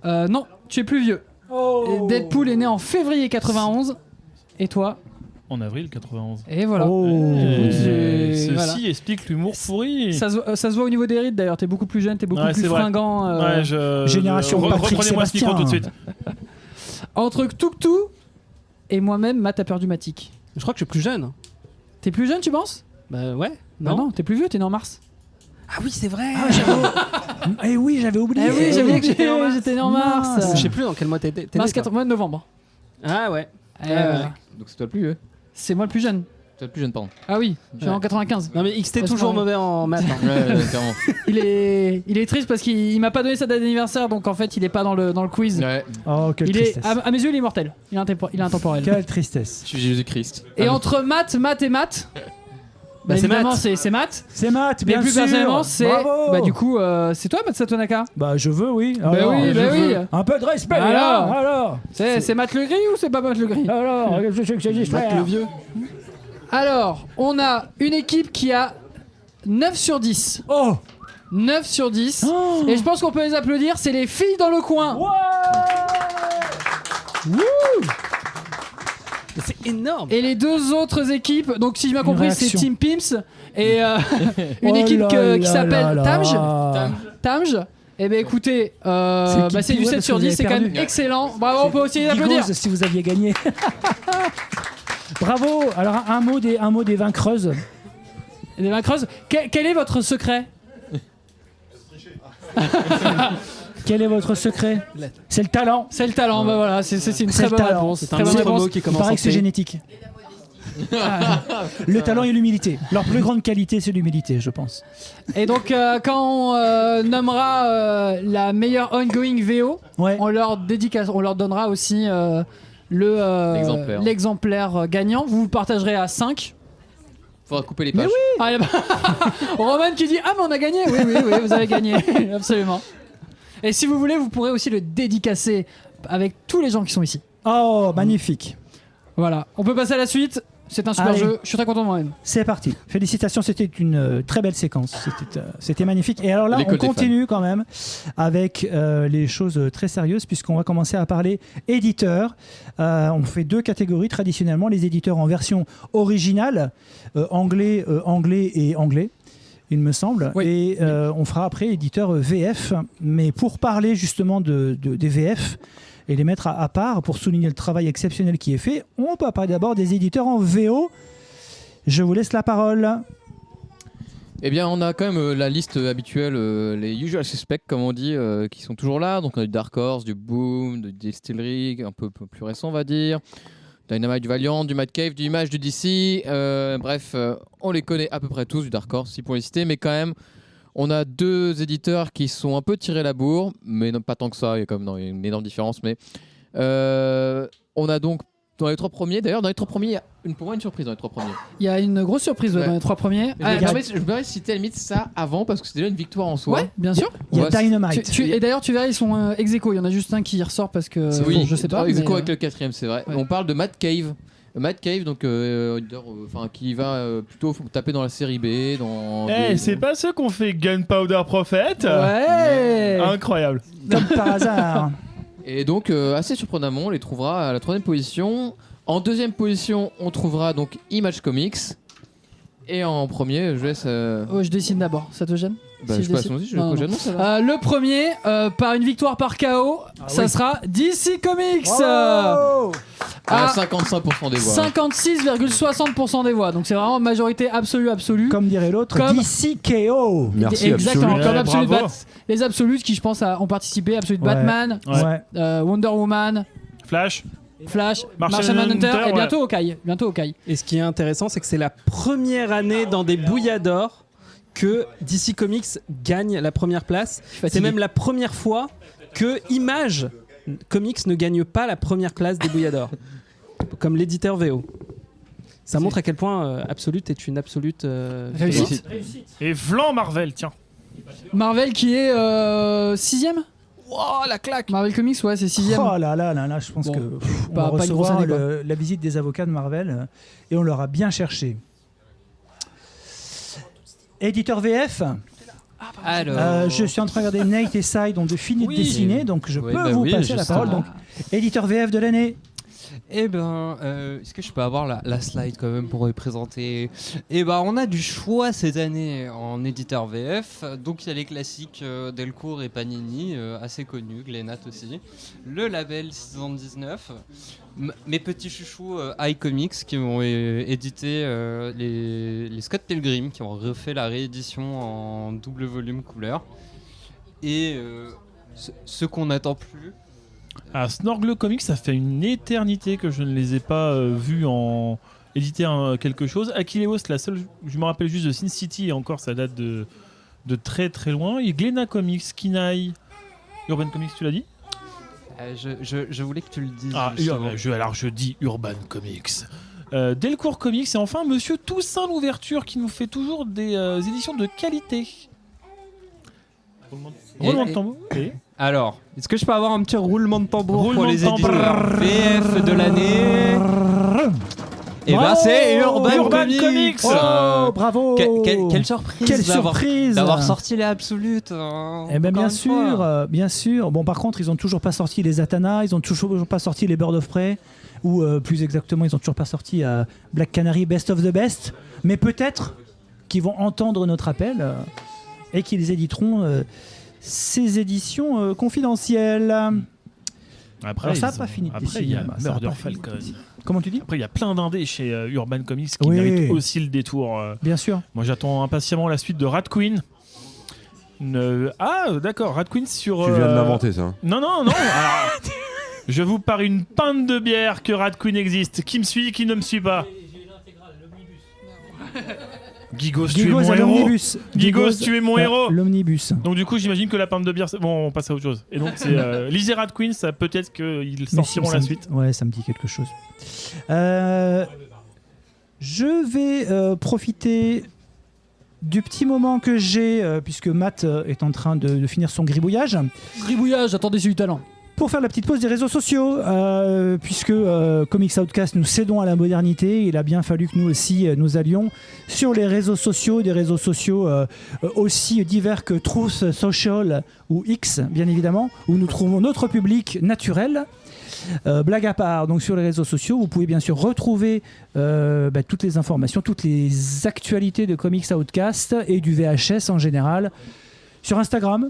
Non, tu es plus vieux. Et Deadpool est né en février 91. Et toi? En avril 91. Et voilà. Oh. Ceci voilà. explique l'humour pourri. Ça se voit au niveau des rides d'ailleurs, t'es beaucoup plus jeune, t'es beaucoup Ouais, plus c'est vrai. fringant. Ouais, Génération Patrick reprenez-moi ce micro Sébastien. tout de suite. Entre Tuktu et moi-même, Matt a perdu Matic. Je crois que je suis plus jeune. T'es plus jeune, tu penses? Bah ouais. Non, non, t'es plus vieux, t'es né en mars. Ah oui, c'est vrai. Eh oui, j'avais oublié. Eh oui, j'avais oublié, j'étais né en mars. Mince. Je sais plus dans quel mois t'es né. Mars toi. 4 mois de novembre. Ah ouais. Eh, Ouais, voilà. ouais. Donc c'est toi le plus vieux. C'est moi le plus jeune. Toi le plus jeune, pardon. Ah oui, je suis Ouais. en 95. Non mais XT Parce toujours qu'on- mauvais en maths. hein. Ouais, clairement. Il est triste parce qu'il m'a pas donné sa date d'anniversaire, donc en fait il est pas dans le quiz. Ouais. Oh, quelle Il est, tristesse. à mes yeux, il est immortel. Il est intemporel. Quelle tristesse. Je suis Jésus-Christ. Et entre Matt et Matt, bah, c'est évidemment Matt. c'est Matt. C'est Matt, Mais bien plus sûr. personnellement, c'est Bravo. bah du coup c'est toi Matt Satonaka. Bah je veux, oui. Bah Alors, oui, je bah oui. veux. Un peu de respect. Alors. Alors. C'est Matt le Gris ou c'est pas Matt le Gris? Alors, je sais que j'ai dit Matt le vieux. Alors, on a une équipe qui a 9 sur 10. Oh. 9 sur 10. Oh. Et je pense qu'on peut les applaudir, c'est les filles dans le coin. C'est énorme. Et les deux autres équipes, donc si je m'as compris, c'est réaction. Team Pimps et une Oh équipe là qui là s'appelle là Tamj. là. Tamj. Eh ben écoutez, c'est du 7 sur 10, c'est quand même excellent. Bravo, on peut aussi les applaudir. Bigos, si vous aviez gagné. Bravo. Alors un mot des vaincreuses. Les vaincreuses. Quel est votre secret? Quel est votre secret? C'est le talent. C'est le talent, bah voilà, c'est une C'est très le bonne talent. réponse. C'est Très un bonne autre réponse. mot qui Il commence en paraît que c'est T. génétique. Le talent et l'humilité. Leur plus grande qualité, c'est l'humilité, je pense. Et donc, quand on nommera la meilleure ongoing VO, Ouais. on leur donnera aussi l'exemplaire gagnant. Vous le partagerez à 5. Faudra couper les Mais pages. Ah, Roman qui dit ah mais on a gagné. Oui, vous avez gagné. Absolument. Et si vous voulez, vous pourrez aussi le dédicacer avec tous les gens qui sont ici. Oh, magnifique. Voilà. On peut passer à la suite. C'est un super Allez. jeu. Je suis très content de moi-même. C'est parti. Félicitations, c'était une très belle séquence. C'était magnifique. Et alors là, L'école on des continue quand même avec les choses très sérieuses puisqu'on va commencer à parler éditeurs. On fait 2 catégories traditionnellement, les éditeurs en version originale, anglais et anglais. Il me semble. Oui. Et on fera après éditeur VF. Mais pour parler justement des VF et les mettre à part pour souligner le travail exceptionnel qui est fait, on peut parler d'abord des éditeurs en VO. Je vous laisse la parole. Eh bien, on a quand même la liste habituelle, les usual suspects, comme on dit, qui sont toujours là. Donc, on a du Dark Horse, du Boom, du Distillery, un peu plus récent, on va dire. Dynamite, du Valiant, du Mad Cave, du Image, du DC. Bref, on les connaît à peu près tous, du Dark Horse, si pour les citer. Mais quand même, on a 2 éditeurs qui sont un peu tirés la bourre, mais non, pas tant que ça. Il y a quand même une énorme différence. Mais on a donc dans les 3 premiers. D'ailleurs, dans les 3 premiers, il y a pour moi une surprise dans les 3 premiers. Il y a une grosse surprise Ouais. dans les 3 premiers. Je me permets de citer à la limite ça avant parce que c'est déjà une victoire en soi. Ouais, bien sûr. Il y a Ouais, Dynamite. Et d'ailleurs, tu verras, ils sont ex aequo. Il y en a juste un qui ressort parce que Oui, je sais pas. Ex aequo mais, avec le 4ème, c'est vrai. ouais. On parle de Mad Cave. Mad Cave, donc qui va plutôt taper dans la série B. Dans des- C'est pas ceux qu'on fait Gunpowder Prophet Ouais. Incroyable. Comme par hasard. Et donc, assez surprenamment, on les trouvera à la 3ème position. En 2ème position, on trouvera donc Image Comics. Et en premier, je laisse. Oh, je décide d'abord. Ça te gêne? Bah, Si je je passe décide. aussi, Non, non. j'annonce ça va. Le premier, par une victoire par KO, ça oui. sera DC Comics. Bravo. À à 55% des voix. 56,60% des voix. Donc c'est vraiment majorité absolue. Comme dirait l'autre, Comme- DCKO. Merci, Exactement, Absolute. comme Ouais, Absolute bravo. les Absolutes qui, je pense, ont participé. Absolute Ouais. Batman, Ouais. Wonder Woman, Flash. Flash, Martian Martian Manhunter Manhunter, et ouais. bientôt Hawkeye. Et ce qui est intéressant, c'est que c'est la première année dans des bouilladors que DC Comics gagne la première place. C'est même la première fois que Image Comics ne gagne pas la première place des bouilladors, comme l'éditeur VO. Ça montre à quel point Absolute est une absolute Réussite. Et Vlan Marvel, tiens. Marvel qui est 6ème. Oh la claque. Marvel Comics, ouais, c'est 6ème. Oh là là là là, je pense Bon, que on pas- va pas une grosse recevoir année, la visite des avocats de Marvel et on leur a bien cherché. Éditeur VF, Alors. je suis en train de regarder Nate et Side ont fini de dessiner, donc je Oui, peux bah vous oui, passer la justement. parole. Donc, éditeur VF de l'année. Eh ben, est-ce que je peux avoir la slide quand même pour les présenter? Eh ben, on a du choix cette année en éditeur VF. Donc, il y a les classiques Delcourt et Panini, assez connus, Glénat aussi. Le label 619. Mes petits chouchous iComics qui ont édité les Scott Pilgrim, qui ont refait la réédition en double volume couleur. Et ce qu'on n'attend plus. Ah, Snorgle Comics, ça fait une éternité que je ne les ai pas vus en éditer quelque chose. Akileos, la seule, je me rappelle juste de Sin City et encore ça date de très très loin. Et Glénat Comics, Kinaï, Urban Comics, tu l'as dit? Je voulais que tu le dises. Ah, justement. alors je dis Urban Comics. Delcourt Comics et enfin Monsieur Toussaint Louverture qui nous fait toujours des éditions de qualité. Roulement de tambour. Et Alors, est-ce que je peux avoir un petit roulement de tambour Roulement pour les de tambour. éditeurs VF de l'année? Et ben Bravo, c'est Urban Comics. Oh, bravo. Quelle surprise Quelle d'avoir- surprise d'avoir sorti les Absolutes. Eh ben encore bien une sûr, fois. bien sûr. Bon, par contre, ils ont toujours pas sorti les Zatanna, ils ont toujours pas sorti les Bird of Prey, ou plus exactement, ils ont toujours pas sorti Black Canary Best of the Best. Mais peut-être qu'ils vont entendre notre appel et qu'ils éditeront ces éditions confidentielles. après, Alors, ça a ils pas ont- fini de Après, il y a dessiner, ça a Murder pas fini de Falcon. dessiner. Comment tu dis? Après, il y a plein d'indés chez Urban Comics qui Oui. méritent aussi le détour. Bien sûr. Moi, j'attends impatiemment la suite de Rat Queen. Ah, d'accord, Rat Queen sur. Tu viens de l'inventer, ça. Non. Alors, je vous parie une pinte de bière que Rat Queen existe. Qui me suit, qui ne me suit pas? Gigos, tu es mon à héros. l'omnibus. Gigos, tu es mon héros. L'omnibus. Donc du coup, j'imagine que la pinte de bière. Bon, on passe à autre chose. Et donc c'est lisez Rat Queen, ça peut-être qu'ils sortiront la suite. Ouais, ça me dit quelque chose. Je vais profiter du petit moment que j'ai, puisque Matt est en train de finir son gribouillage. Gribouillage, attendez, j'ai du talent. Pour faire la petite pause des réseaux sociaux, puisque Comics Outcast, nous cédons à la modernité, il a bien fallu que nous aussi nous allions sur les réseaux sociaux, des réseaux sociaux aussi divers que Truth Social ou X, bien évidemment, où nous trouvons notre public naturel. Blague à part, donc sur les réseaux sociaux, vous pouvez bien sûr retrouver toutes les informations, toutes les actualités de Comics Outcast et du VHS en général sur Instagram.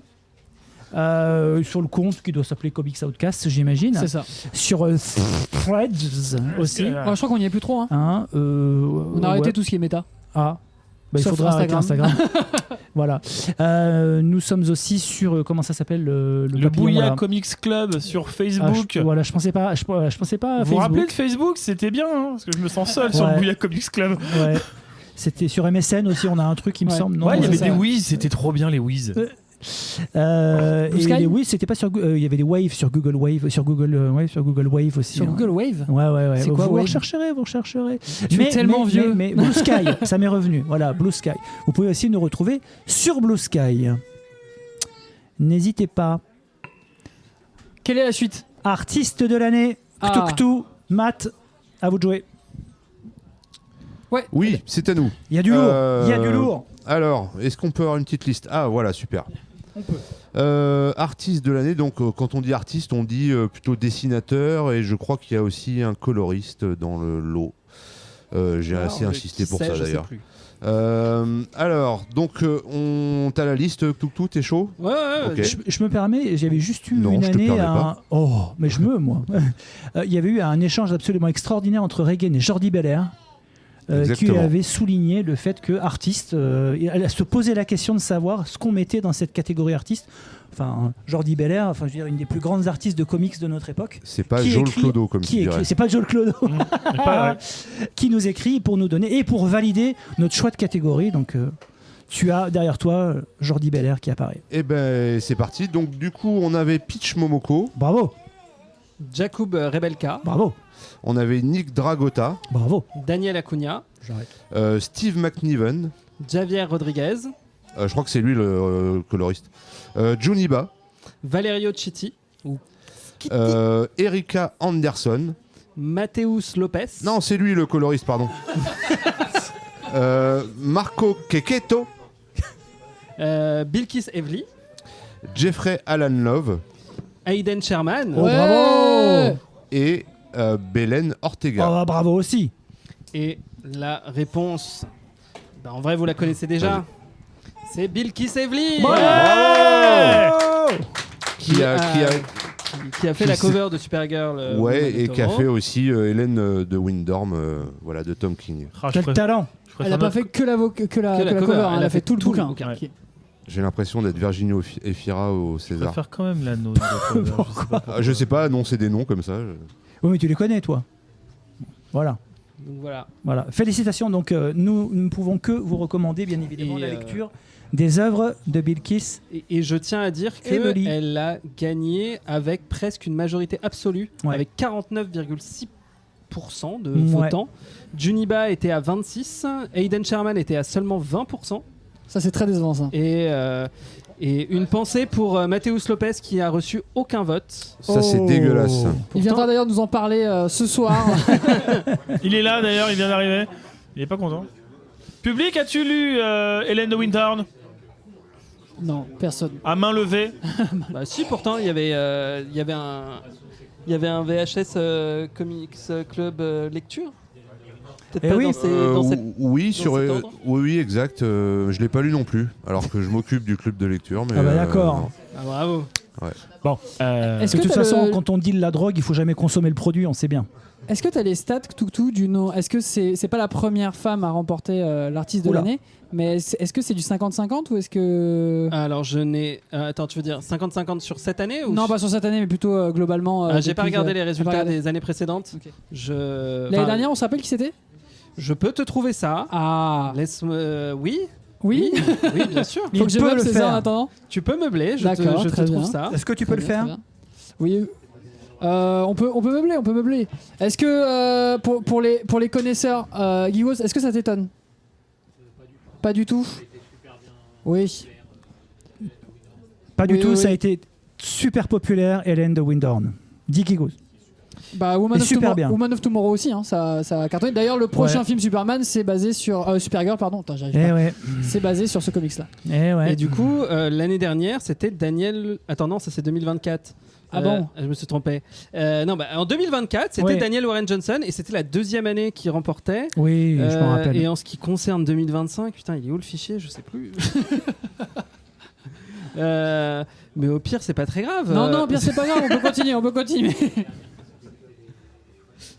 Sur le compte qui doit s'appeler Comics Outcast, j'imagine. C'est ça. Sur Threads aussi. Je crois qu'on n'y est plus trop. Hein. On a arrêté tout ce qui est méta. Ah. Il Sauf faudra arrêter Instagram. Voilà. Nous sommes aussi sur comment ça s'appelle le Bouya Comics Club sur Facebook. Voilà, je pensais pas à Vous Facebook. vous rappelez de Facebook? C'était bien, hein, parce que je me sens seul sur le Bouya Comics Club. Ouais. C'était sur MSN aussi. On a un truc, il me semble. Non, ouais, il y avait des Wiz. C'était trop bien les Wiz. Et oui, c'était pas sur. Il y avait des Waves sur Google Wave, sur Google Wave aussi. Sur Google Wave. Ouais. C'est quoi, vous Wave rechercherez. Tu es tellement vieux. Mais Blue Sky, ça m'est revenu. Voilà, Blue Sky. Vous pouvez aussi nous retrouver sur Blue Sky. N'hésitez pas. Quelle est la suite? Artiste de l'année. Ktuktu, Matt, à vous de jouer. Ouais. Oui, c'est à nous. Il y a du lourd. Il y a du lourd. Alors, est-ce qu'on peut avoir une petite liste? Ah, voilà, super. On peut. Artiste de l'année, donc quand on dit artiste, on dit plutôt dessinateur, et je crois qu'il y a aussi un coloriste dans le lot. J'ai assez insisté pour ça d'ailleurs. Alors, donc t'as la liste, Toutou, t'es chaud? Ouais. Okay. Je me permets, j'avais juste eu non, une je te année. permets pas. Oh, mais moi. Il y avait eu un échange absolument extraordinaire entre Reagan et Jordi Belair. Qui avait souligné le fait que artiste, elle se posait la question de savoir ce qu'on mettait dans cette catégorie artiste. Enfin, Jordi Belair, je veux dire, une des plus grandes artistes de comics de notre époque. C'est pas Joel Clodo, comme tu dirais. C'est pas Joel Clodo. Qui nous écrit pour nous donner et pour valider notre choix de catégorie. Donc, tu as derrière toi Jordi Belair qui apparaît. Et ben, c'est parti. Donc, du coup, on avait Peach Momoko. Bravo. Jakub Rebelka. Bravo. On avait Nick Dragota. Bravo. Daniel Acuna. Steve McNiven. Javier Rodriguez. Je crois que c'est lui le coloriste. Juniba. Valerio Chitti. Erika Anderson. Mateus Lopez. Non, c'est lui le coloriste, pardon. Marco Keketo. Bilkis Evely. Jeffrey Alan Love. Aiden Sherman. Oh, bravo. Et Belen Ortega. Oh, bravo aussi. Et la réponse, en vrai vous la connaissez déjà, c'est Bilkis Evely. Qui a fait la cover de Supergirl. Et qui a fait aussi Hélène de Windorm, de Tom King. Quel talent. Elle n'a pas fait que la cover, elle a fait tout le bouquin. Ouais. J'ai l'impression d'être Virginie Efira au Je César. préfère quand même la note. Je sais pas annoncer des noms comme ça. Oui, mais tu les connais, toi. Voilà. Donc voilà. Félicitations. Donc, nous ne pouvons que vous recommander, bien évidemment, la lecture des œuvres de Bilkis. Et je tiens à dire qu'elle a gagné avec presque une majorité absolue, avec 49,6% de votants. Juniba était à 26%, Aiden Sherman était à seulement 20%. Ça, c'est très décevant, ça. Et une pensée pour Mateus Lopez qui a reçu aucun vote. Ça, c'est dégueulasse. Il viendra d'ailleurs nous en parler ce soir. Il est là d'ailleurs, il vient d'arriver. Il est pas content. Public, as-tu lu Hélène de Windhorn? Non, personne. À main levée. Bah si, pourtant il y avait un VHS Comics Club lecture. Peut-être pas dans cette oui, dans cet ordre. oui, exact. Je l'ai pas lu non plus, alors que je m'occupe du club de lecture. Mais, Ah bah d'accord. Ah, bravo. Bon, Est-ce De que toute t'as façon, le- quand on deal la drogue, il faut jamais consommer le produit, on sait bien. Est-ce que tu as les stats tout du nom? Est-ce que c'est pas la première femme à remporter l'artiste de Oula. l'année, mais est-ce que c'est du 50-50 ou est-ce que Alors je n'ai. Attends, tu veux dire 50-50 sur cette année ou non, pas sur cette année, mais plutôt globalement. J'ai pas depuis, regardé les t'as pas résultats regardé. des années précédentes. Ok. L'année L'année dernière, on se rappelle qui c'était? Je peux te trouver ça. Ah, Laisse-moi. Oui. oui. Oui, bien sûr. Faut Il que je peut meuble le César faire. en attendant. Tu peux meubler. Je D'accord, te très trouve bien. ça. Est-ce que tu peux le Très faire bien. Oui. On peut meubler. Est-ce que pour les connaisseurs, Guigos, est-ce que ça t'étonne? Pas du tout. Oui. Pas du Oui, tout, oui, ça a oui. été super populaire, Hélène de Windhorn. Dick Eagles. Bah, Woman Et of, super Tomorrow, bien. Woman of Tomorrow aussi, hein, ça a cartonné. D'ailleurs, le prochain Ouais. film Superman, c'est basé sur Supergirl, pardon. Attends, j'arrive Eh pas. ouais. C'est basé sur ce comics-là. Eh ouais. Et du coup, l'année dernière, c'était Daniel. Attends, non, ça c'est 2024. Ah bon? Je me suis trompé. Non, bah, en 2024, c'était Ouais. Daniel Warren Johnson et c'était la deuxième année qu'il remportait. Oui, je m'en rappelle. Et en ce qui concerne 2025, putain, il est où le fichier? Je sais plus. Mais au pire, c'est pas très grave. Non, bien c'est pas grave, on peut continuer.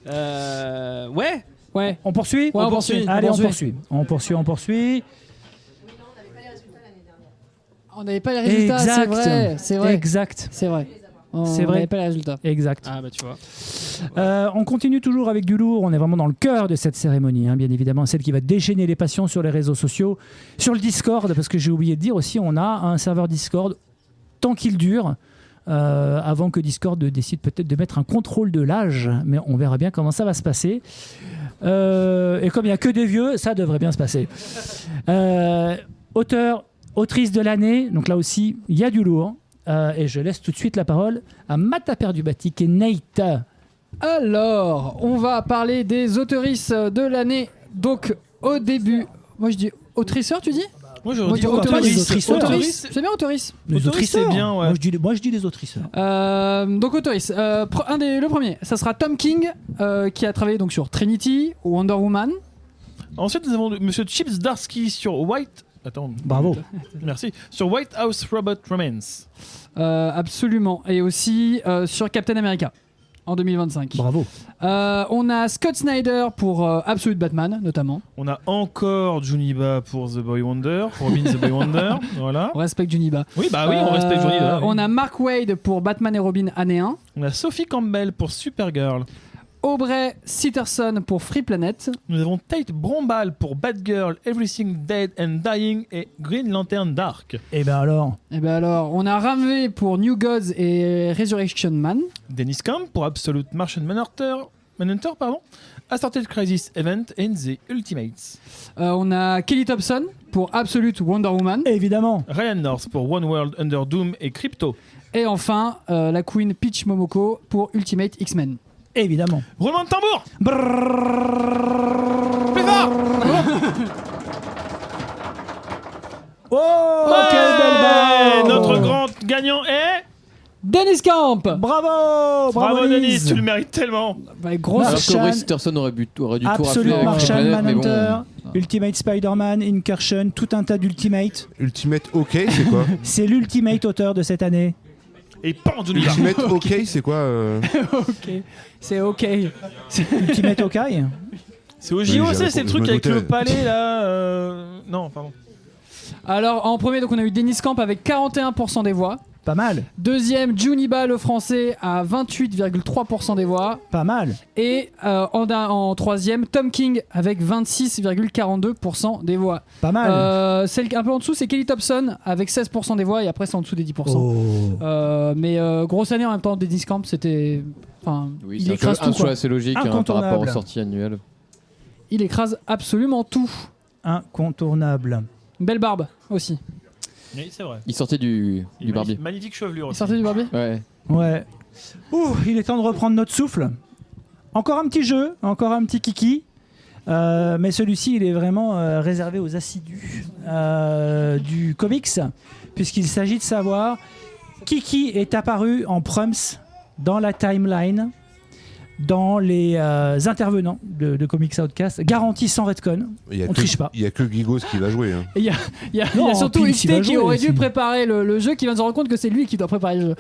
Ouais. Ouais. On poursuit Ouais, on poursuit. Allez, On on poursuit. poursuit. On poursuit. On n'avait pas les résultats, c'est vrai. C'est vrai. Exact. C'est vrai. C'est On vrai. n'avait pas les résultats. Exact. Ah bah tu vois. On continue toujours avec du lourd. On est vraiment dans le cœur de cette cérémonie, hein, bien évidemment, celle qui va déchaîner les passions sur les réseaux sociaux, sur le Discord, parce que j'ai oublié de dire aussi, on a un serveur Discord tant qu'il dure. Avant que Discord décide peut-être de mettre un contrôle de l'âge, mais on verra bien comment ça va se passer. Et comme il n'y a que des vieux, ça devrait bien se passer. Autrice de l'année, donc là aussi, il y a du lourd. Et je laisse tout de suite la parole à Mata Perdubatik et Nate. Alors, on va parler des auteurices de l'année. Donc, au début, moi je dis autriceur, tu dis? moi Moi, j'aurais je dit dis autrice. auteurice. Autriceur. Auteurice. C'est bien auteurice. Les Autrice, autriceurs. c'est bien, ouais. Moi, je dis les autriceurs. Donc auteurice. Le premier, ça sera Tom King, qui a travaillé donc sur Trinity, Wonder Woman. Ensuite, nous avons Monsieur Chips Darsky sur White. Attends. Bravo. Merci. Sur White House Robot Romance. Absolument. Et aussi sur Captain America en 2025. Bravo. On a Scott Snyder pour Absolute Batman, notamment. On a encore Juniba pour The Boy Wonder, pour Robin The Boy Wonder. Voilà. On respecte Juniba. Oui, bah oui, on respecte Juniba. oui. On a Mark Waid pour Batman et Robin année 1. On a Sophie Campbell pour Supergirl. Aubrey Sitterson pour Free Planet. Nous avons Tate Brombal pour Batgirl, Everything Dead and Dying et Green Lantern Dark. Et ben alors. Et ben alors, on a Ramvé pour New Gods et Resurrection Man. Dennis Camp pour Absolute Martian Manhunter, Assorted Crisis Event and The Ultimates. On a Kelly Thompson pour Absolute Wonder Woman. Évidemment. Ryan North pour One World Under Doom et Crypto. Et enfin, la Queen Peach Momoko pour Ultimate X-Men. Évidemment. Roulement de tambour. Plus fort. Oh, Ouais, quelle belle barre. notre grand gagnant est... Dennis Camp. Bravo. Bravo Denis, Denise. tu le mérites tellement. Bah, grosse Alors Martian- qu'Aubrey Sitterson aurait dû tout rafler Absolute avec Martian Free Planet, mais bon. Manhunter, Ultimate Spider-Man, Incursion, tout un tas d'Ultimate. Ultimate OK, c'est quoi? C'est l'Ultimate auteur de cette année. Et pan Juniba. Ultimate OK, c'est quoi Ok. C'est ok. Ultimate Hawkeye. C'est au Oui, JOC, j'avais- c'est le je truc me avec doutais. le palais là. Non, pardon. Alors, en premier, donc, on a eu Dennis Camp avec 41% des voix. Pas mal. Deuxième, Juniba, le français, à 28,3% des voix. Pas mal. Et en troisième, Tom King avec 26,42% des voix. Pas mal. Celle un peu en dessous, c'est Kelly Thompson avec 16% des voix et après c'est en dessous des 10%. Oh. Mais grosse année en même temps, Dennis Camp, c'était. Enfin, Oui, il c'est écrase un tout. choix Quoi. assez logique par Incontournable. rapport aux sorties annuelles. Il écrase absolument tout. Incontournable. Belle barbe aussi. Oui, c'est vrai. Il sortait du barbier. Magnifique chevelure Il aussi. sortait du barbier. Ouais. Ouais. Ouh, il est temps de reprendre notre souffle. Encore un petit jeu, encore un petit kiki. Mais celui-ci, il est vraiment réservé aux assidus du comics, puisqu'il s'agit de savoir qui est apparu en prums dans la timeline dans les intervenants de Comics Outcast, garantie sans redcon. On triche pas. Il y a que Gigos qui va jouer. Hein. Et il y a Non, surtout Pimps, il XT va qui jouer aurait dû aussi. préparer le jeu, qui vient de se rendre compte que c'est lui qui doit préparer le jeu.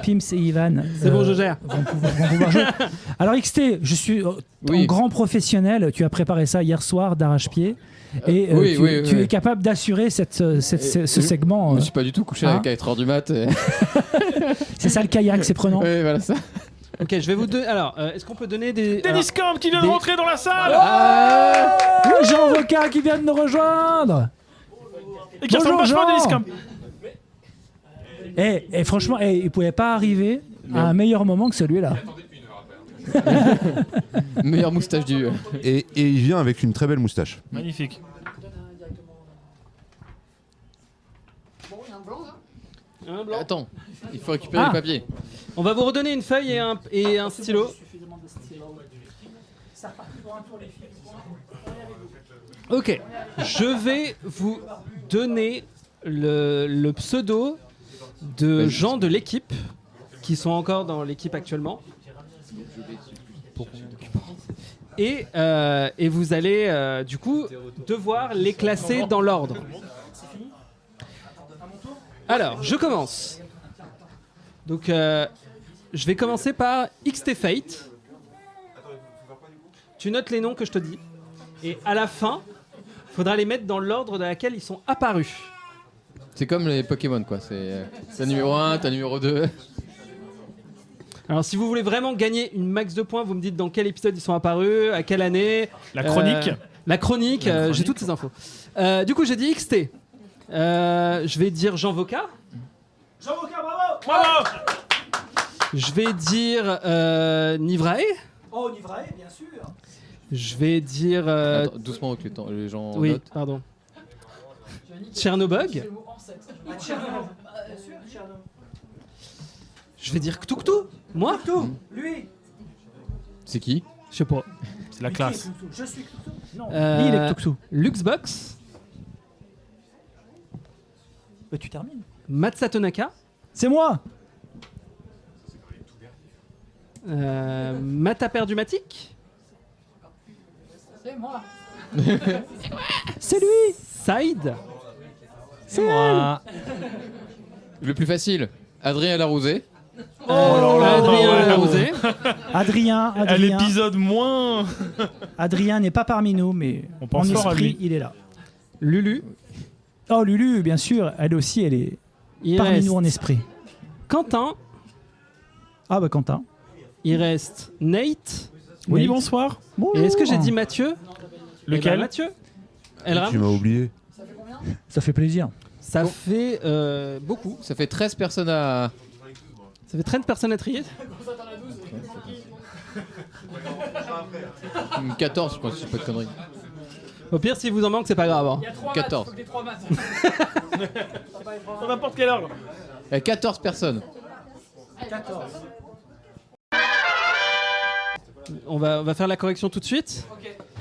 Pimps et Ivan. C'est bon, je gère. Vont pouvoir jouer. Alors XT, je suis ton grand professionnel. Tu as préparé ça hier soir d'arrache-pied. Et tu es capable d'assurer ce segment. Je me suis pas du tout couché à 4h du mat. C'est ça le kayak, c'est prenant. Oui, voilà ça. Ok, je vais vous donner. Alors, est-ce qu'on peut donner des. Dennis Camp qui vient de rentrer dans la salle. Jean Voca qui vient de nous rejoindre. Et qui ressemble Bonjour, vachement à Jean. Dennis Camp. Et franchement, il pouvait pas arriver à un meilleur moment que celui-là. Meilleure moustache du. Et il vient avec une très belle moustache. Magnifique. Un blanc. Attends, il faut récupérer les papiers. On va vous redonner une feuille et un stylo. Ok, je vais vous donner le pseudo de gens de l'équipe qui sont encore dans l'équipe actuellement. Et vous allez du coup devoir les classer dans l'ordre. Alors, je commence. Donc, je vais commencer par XT Fate. Tu notes les noms que je te dis. Et à la fin, il faudra les mettre dans l'ordre dans lequel ils sont apparus. C'est comme les Pokémon, quoi. C'est t'as numéro 1, t'as numéro 2. Alors, si vous voulez vraiment gagner une max de points, vous me dites dans quel épisode ils sont apparus, à quelle année. La chronique. La chronique, j'ai toutes ces infos. Du coup, j'ai dit XT. Je vais dire Jean Voca. Jean Voca, bravo! Bravo. Je vais dire Nivrae. Oh, Nivrae, bien sûr. Je vais dire. Attends, doucement avec les gens. Oui, notent. pardon. Tchernobog. Je vais dire Ktuktu. Moi Lui. C'est qui? Je sais pas. C'est la classe. Je suis Ktuktu. Non, lui, il est Ktuktu. Luxbox. Bah, tu termines. Matsatonaka. C'est moi. Mataperdumatic. C'est moi. C'est lui. Side. C'est moi. Le plus facile, Adrien Larousé. Adrien Larousé. Adrien. À l'épisode moins. Adrien n'est pas parmi nous, mais On pense en fort à esprit, lui. il est là. Lulu. Oh, Lulu, bien sûr. Elle aussi, elle est Il parmi reste nous en esprit. Quentin. Ah, bah, Quentin. Il reste Nate. Oui, Nate. bonsoir. Et est-ce que j'ai dit Mathieu? Lequel? Eh ben, Mathieu. Elram. Tu m'as oublié. Ça fait plaisir. Ça fait beaucoup. Ça fait 13 personnes à. Ça fait 30 personnes à trier. 14, je crois, si je dis pas de conneries. Au pire, si vous en manque, c'est pas grave. hein. Il y a 3 14. maths, faut que des 3 maths. Dans n'importe quelle heure. Il y a 14 personnes. On va faire la correction tout de suite.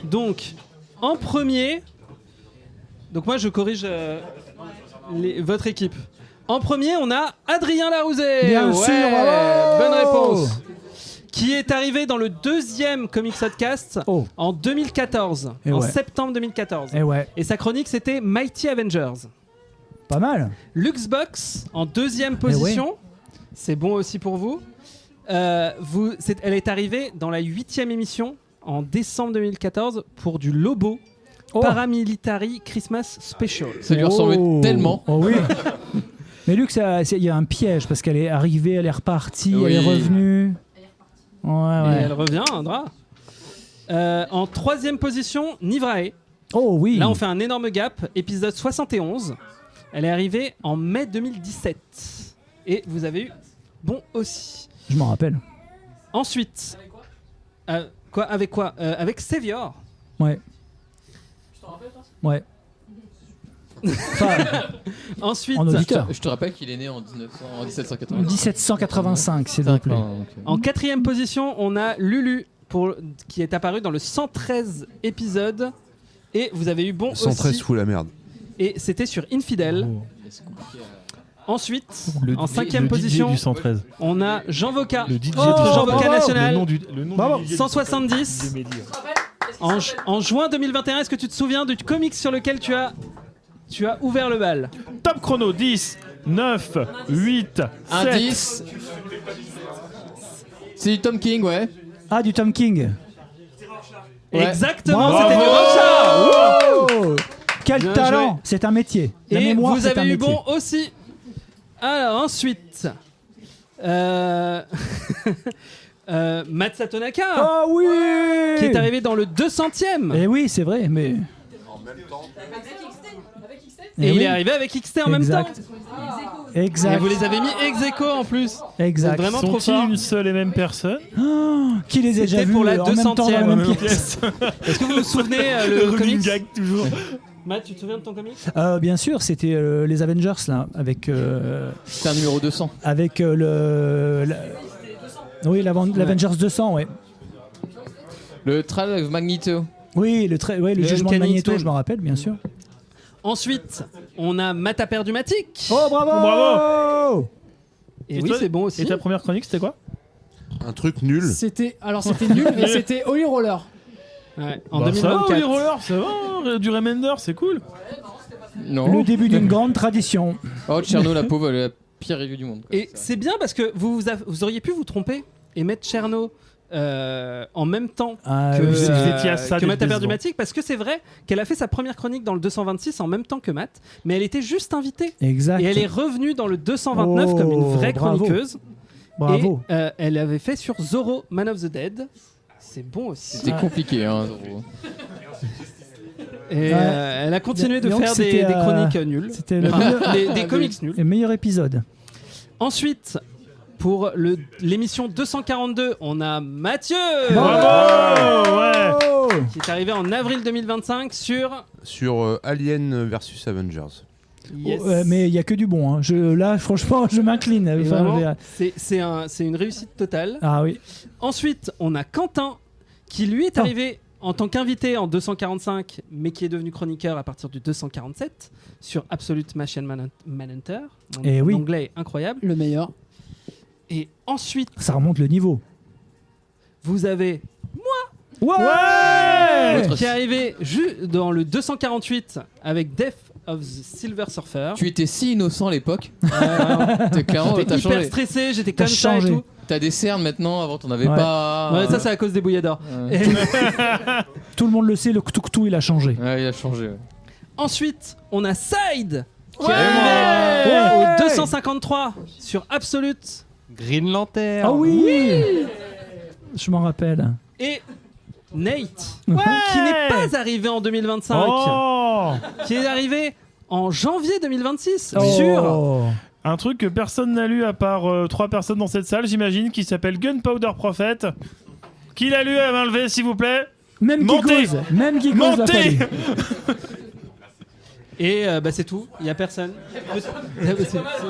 Donc, en premier. Donc, moi, je corrige votre équipe. En premier, on a Adrien Larousé. Bien sûr, bravo. Bonne réponse. Qui est arrivé dans le 2e Comics Outcast en 2014. Et en ouais. septembre 2014. Et ouais, Et sa chronique, c'était Mighty Avengers. pas mal. Luxbox en 2e position. C'est bon aussi pour vous. Elle est arrivée dans la 8e émission en décembre 2014 pour du Lobo Paramilitary Christmas Special. Ça lui ressemblait tellement. Oh oui. Mais Lux, il y a un piège parce qu'elle est arrivée, elle est repartie, Oui. elle est revenue. Ouais, Et ouais. elle revient, Indra. En 3e position, Nivrae. Oh oui. Là, on fait un énorme gap. Épisode 71. Elle est arrivée en mai 2017. Et vous avez eu bon aussi. Je m'en rappelle. Ensuite. Avec quoi Avec Savior. Ouais. Ouais. Enfin, Ensuite, en auditeur. Je te rappelle qu'il est né en 1780. 1785, s'il vous plaît. en 4e position, on a Lulu qui est apparu dans le 113 épisode. Et vous avez eu bon 113 aussi. fout la merde. Et c'était sur Infidel. Ensuite, Le en DJ 5e le position, DJ du 113. on a Jean Voca. Le DJ Notre du Jean 113. Voca national. Le nom du DJ du 170. En juin 2021, est-ce que tu te souviens du comics sur lequel tu as ouvert le bal? Top chrono 10, 9, 8, Un 7. 10. C'est du Tom King, ouais. Ah, du Tom King. Ouais. Exactement, Bravo. c'était du Rocha. Oh quel Bien talent. joué. C'est un métier. La Et mémoire, vous c'est un avez eu métier. bon aussi. Alors ensuite, Matt Satonaka, Ah oui. qui est arrivé dans le 200e. Eh oui, c'est vrai, mais. Et Eh il oui. est arrivé avec XT en même temps. Exact. Et Exact. vous les avez mis ex aequo en plus. Exact. Vraiment trop Sont-ils fort. une seule et même personne? Oh, qui les a déjà C'était vus pour la en même temps dans la 200e. même pièce. Est-ce que vous vous souvenez le Running comics gag toujours. Matt, tu te souviens de ton comics? Bien sûr, c'était les Avengers là, avec C'est un numéro 200. avec oui, l'Avengers 200, ouais. Le Trial of Magneto. Oui, le Le jugement de Uncanny Magneto, X-Men. je me rappelle, bien sûr. Ensuite, on a Matt a perdu Matic. Oh, bravo, bravo. Et Et oui, toi- c'est bon aussi. Et ta première chronique, c'était quoi? Un truc nul. C'était nul, mais c'était Holy Roller. Ouais, en Bah, ça va, 2024. les rollers, ça va. Du Remender, c'est cool. Non. Le début d'une grande tradition. Oh, Cherno, la pauvre, elle est la pire review du monde. quoi. Et c'est bien parce que vous auriez pu vous tromper et mettre Cherno en même temps Ah, que, oui, vous étiez à ça que d'être Matt a perdu décevant. Matic, parce que c'est vrai qu'elle a fait sa première chronique dans le 226 en même temps que Matt, mais elle était juste invitée. Exact. Et elle est revenue dans le 229 Oh, comme une vraie bravo. chroniqueuse. Bravo. Et elle avait fait sur Zorro, Man of the Dead. C'est bon aussi. C'était compliqué, hein. Zoro. Et elle a continué de Donc, faire c'était, des chroniques nulles. C'était le Enfin, meilleur- des comics nuls. le meilleur épisode. Ensuite, pour l'émission 242, on a Mathieu Bravo. Ouais. qui est arrivé en avril 2025 sur... Sur Alien versus Avengers. Yes. Mais il y a que du bon. Hein. Là, franchement, je m'incline. Et Enfin, vraiment, c'est une réussite totale. Ah oui. Ensuite, on a Quentin qui lui est arrivé en tant qu'invité en 245, mais qui est devenu chroniqueur à partir du 247 sur Absolute Machine Manhunter. Mon Eh oui. anglais est incroyable. Le meilleur. Et ensuite, Ça remonte le niveau. vous avez Ouais, qui est arrivé dans le 248 avec Death of the Silver Surfer. Tu étais si innocent à l'époque. T'es clairement, J'étais t'as hyper changé. stressé, j'étais T'as comme ça et changé. tout. T'as des cernes maintenant, avant t'en avais Ouais. pas. Ouais, ça c'est à cause des bouilladors. Ouais. Et Tout le monde le sait, le ktou il a changé. Ouais, il a changé. Ouais. ensuite, on a Side qui Ouais. est arrivé Ouais. au 253 sur Absolute. Green Lantern. Ah oui, je m'en rappelle. Et Nate, qui n'est pas arrivé en 2025, Oh. qui est arrivé en janvier 2026 Oh. sur... Un truc que personne n'a lu à part 3 personnes dans cette salle, j'imagine, qui s'appelle Gunpowder Prophet. Qui l'a lu à main levée, s'il vous plaît? Même Mentez. Gigoz, même Gigoz l'a Mentez. fallu. Et c'est tout, il n'y a personne.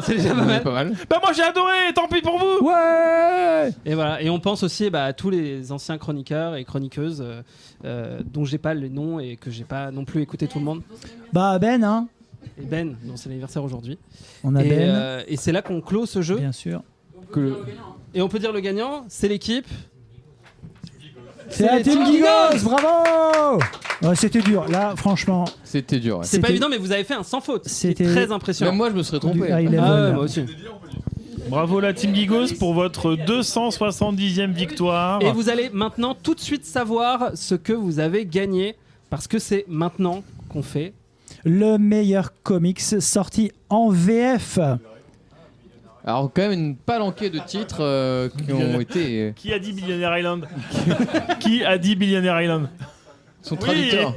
C'est déjà pas Ouais, mal. pas mal. Bah moi j'ai adoré, tant pis pour vous. Ouais. Et voilà, et on pense aussi à tous les anciens chroniqueurs et chroniqueuses dont j'ai pas le nom et que j'ai pas non plus écouté tout le monde. Bah Ben, hein. Et Ben, dont c'est l'anniversaire aujourd'hui. On a Et, Ben, et c'est là qu'on clôt ce jeu. bien sûr. Et on peut dire le gagnant, c'est l'équipe. C'est la les team Team Gigos, bravo. Ouais, c'était dur, là, franchement. C'était dur. Ouais. C'est pas C'était- évident, mais vous avez fait un sans faute. C'est C'était- très impressionnant. Même moi, je me serais Du trompé. high level, Ah ouais, là. moi aussi. Bravo la team Gigos pour votre 270e victoire. Et vous allez maintenant tout de suite savoir ce que vous avez gagné, parce que c'est maintenant qu'on fait. Le meilleur comics sorti en VF. Alors, quand même, une palanquée de titres qui ont été. Qui a dit Billionaire Island? Qui a dit Billionaire Island? Son Oui. traducteur.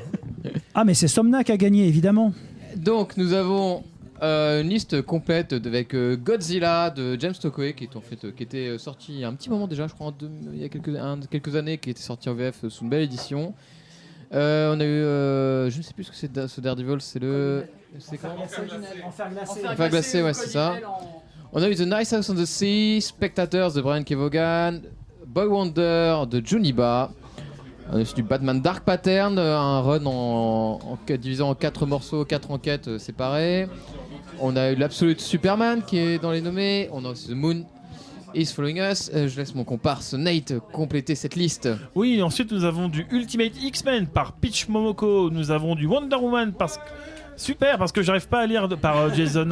Ah, mais c'est Somna qui a gagné, évidemment. Donc, nous avons une liste complète avec Godzilla de James Stokoway qui était sorti il y a un petit moment déjà, je crois, il y a quelques années, qui était sorti en VF sous une belle édition. On a eu, je ne sais plus ce que c'est ce Daredevil, c'est le. C'est quoi? Enfer glacé, ouais, c'est ça. On a eu The Nice House on the Sea, Spectators de Brian Kevogan, Boy Wonder de Juniba. On a aussi du Batman Dark Pattern, un run divisé en 4 morceaux, 4 enquêtes séparées. On a eu l'Absolute Superman qui est dans les nommés. On a aussi The Moon is Following Us. Je laisse mon comparse Nate compléter cette liste. Oui, ensuite nous avons du Ultimate X-Men par Peach Momoko. Nous avons du Wonder Woman super parce que j'arrive pas à lire par Jason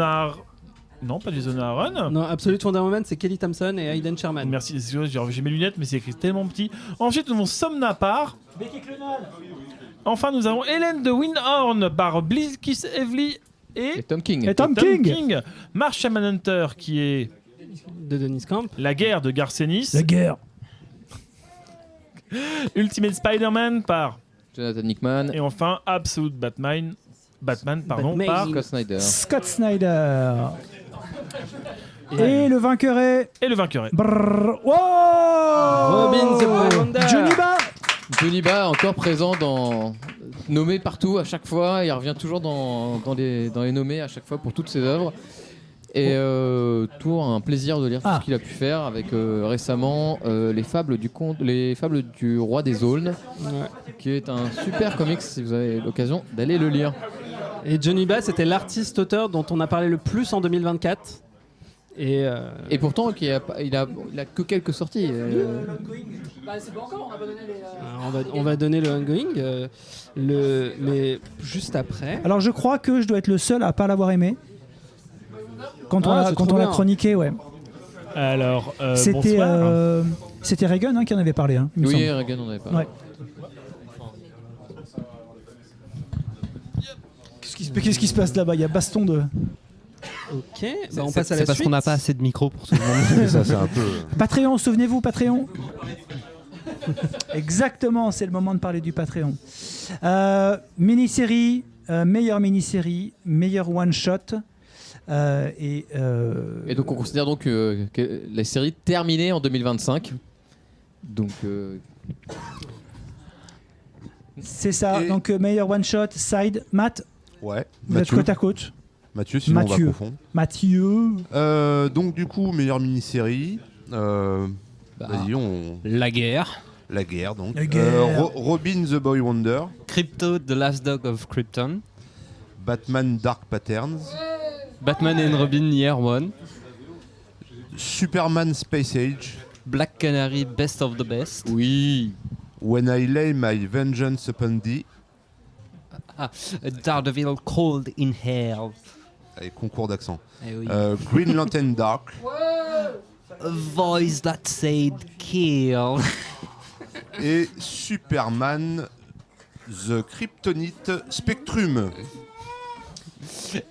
Non, pas Jason Aaron. Non, Absolute Wonder Woman, c'est Kelly Thompson et Hayden Sherman. Merci, j'ai mes lunettes, mais c'est écrit tellement petit. Ensuite, nous avons Somna par. Enfin, nous avons Hélène de Windhorn par Blizzkis Evely Et Tom King. Et Tom King. Martian Manhunter qui est. De Dennis Camp. La guerre de Garcenis. La guerre. Ultimate Spider-Man par. Jonathan Hickman. Et enfin, Absolute Batman, Batman. par. Scott Snyder. Scott Snyder. Et le vainqueur est. Brrr. Wow Robin the Boy Wonder. Johnny Ba. Encore présent nommé partout à chaque fois. Il revient toujours dans les nommés à chaque fois pour toutes ses œuvres. Et toujours un plaisir de lire tout ce qu'il a pu faire avec récemment les fables du roi des aulnes, qui est un super comics si vous avez l'occasion d'aller le lire. Et Johnny Ba, c'était l'artiste-auteur dont on a parlé le plus en 2024. Et pourtant, il a que quelques sorties. C'est pas encore, on a pas donné les. on va donner le ongoing, mais juste après. Alors je crois que je dois être le seul à pas l'avoir aimé. Quand on l'a chroniqué, ouais. Alors, c'était bonsoir. C'était Reagan qui en avait parlé. Il me semble. Reagan en avait parlé. Ouais. Qu'est-ce qui se passe là-bas? Il y a baston de. Ok, on passe à la suite. C'est parce qu'on n'a pas assez de micros pour tout le monde. Ça, c'est un peu. Patreon, souvenez-vous, Patreon. Exactement, c'est le moment de parler du Patreon. Mini-série, meilleur one-shot. Et donc on considère donc que la série terminée en 2025. Donc c'est ça. Donc meilleur one shot, side, Matt. Ouais. Vous êtes côte à côte. Mathieu, sinon on va confondre. Mathieu. Donc du coup meilleure mini-série. Vas-y, La guerre. La guerre donc. La guerre. Robin the Boy Wonder. Crypto, The Last Dog of Krypton. Batman Dark Patterns. Batman and Robin Year One. Superman Space Age. Black Canary Best of the Best. oui. When I Lay My Vengeance Upon Thee. Daredevil Cold in Hell. Avec concours d'accent. Eh oui. Green Lantern Dark. A Voice That Said Kill. Et Superman The Kryptonite Spectrum.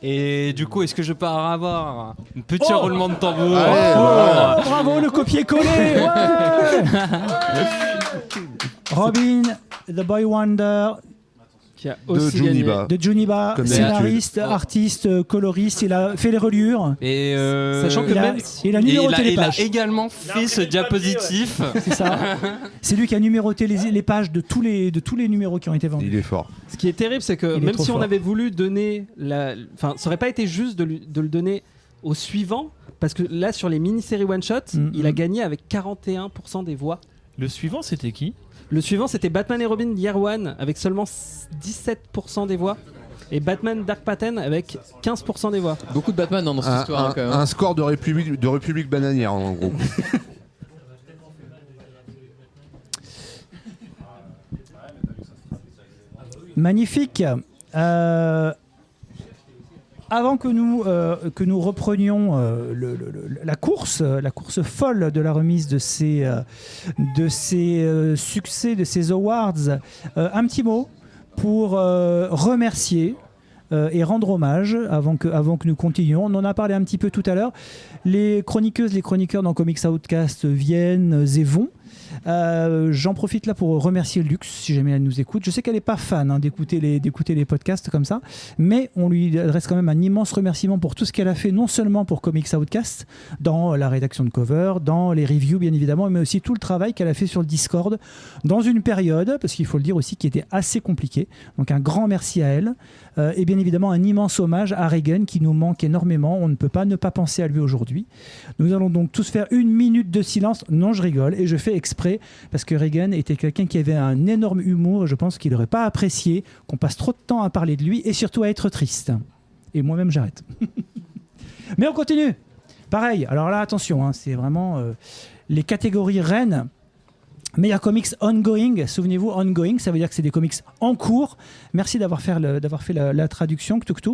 Et du coup, est-ce que je peux avoir un petit roulement de tambour? Bravo, le copier-coller. Ouais. Robin, The Boy Wonder, Qui a aussi de gagné. Juniba. de Juniba, Comme scénariste, artiste, coloriste. Il a fait les reliures. Et Sachant que Il a numéroté les il a pages. également fait ce diapositif. C'est ça. C'est lui qui a numéroté les pages de tous les numéros qui ont été vendus. Il est fort. Ce qui est terrible, c'est que Il est même trop si on fort. avait voulu donner enfin, ça aurait pas été juste de le donner au suivant, parce que là, sur les mini-séries one-shot, il a gagné avec 41% des voix. Le suivant, c'était qui? Le suivant, c'était Batman et Robin Year One, avec seulement 17% des voix. Et Batman Dark Pattern avec 15% des voix. Beaucoup de Batman dans cette histoire. Quand même. Un score de République bananière en gros. Magnifique. Avant que nous reprenions la course folle de la remise de ces succès, de ces awards, un petit mot pour remercier et rendre hommage avant que nous continuions. On en a parlé un petit peu tout à l'heure. Les chroniqueuses, les chroniqueurs dans Comics Outcast viennent et vont. J'en profite là pour remercier Lux si jamais elle nous écoute. Je sais qu'elle n'est pas fan d'écouter les podcasts comme ça, mais on lui adresse quand même un immense remerciement pour tout ce qu'elle a fait, non seulement pour Comics Outcast, dans la rédaction de cover, dans les reviews bien évidemment, mais aussi tout le travail qu'elle a fait sur le Discord dans une période, parce qu'il faut le dire aussi, qui était assez compliquée. Donc un grand merci à elle. Et bien évidemment un immense hommage à Reagan qui nous manque énormément. On ne peut pas ne pas penser à lui aujourd'hui. Nous allons donc tous faire 1 minute de silence. Non, je rigole et je fais exprès parce que Reagan était quelqu'un qui avait un énorme humour. Je pense qu'il n'aurait pas apprécié qu'on passe trop de temps à parler de lui et surtout à être triste. et moi-même j'arrête. Mais on continue. Pareil, alors là attention, hein, c'est vraiment les catégories reines. Meilleur comics ongoing, souvenez-vous, ongoing, ça veut dire que c'est des comics en cours. Merci d'avoir fait la traduction, Ktuktu.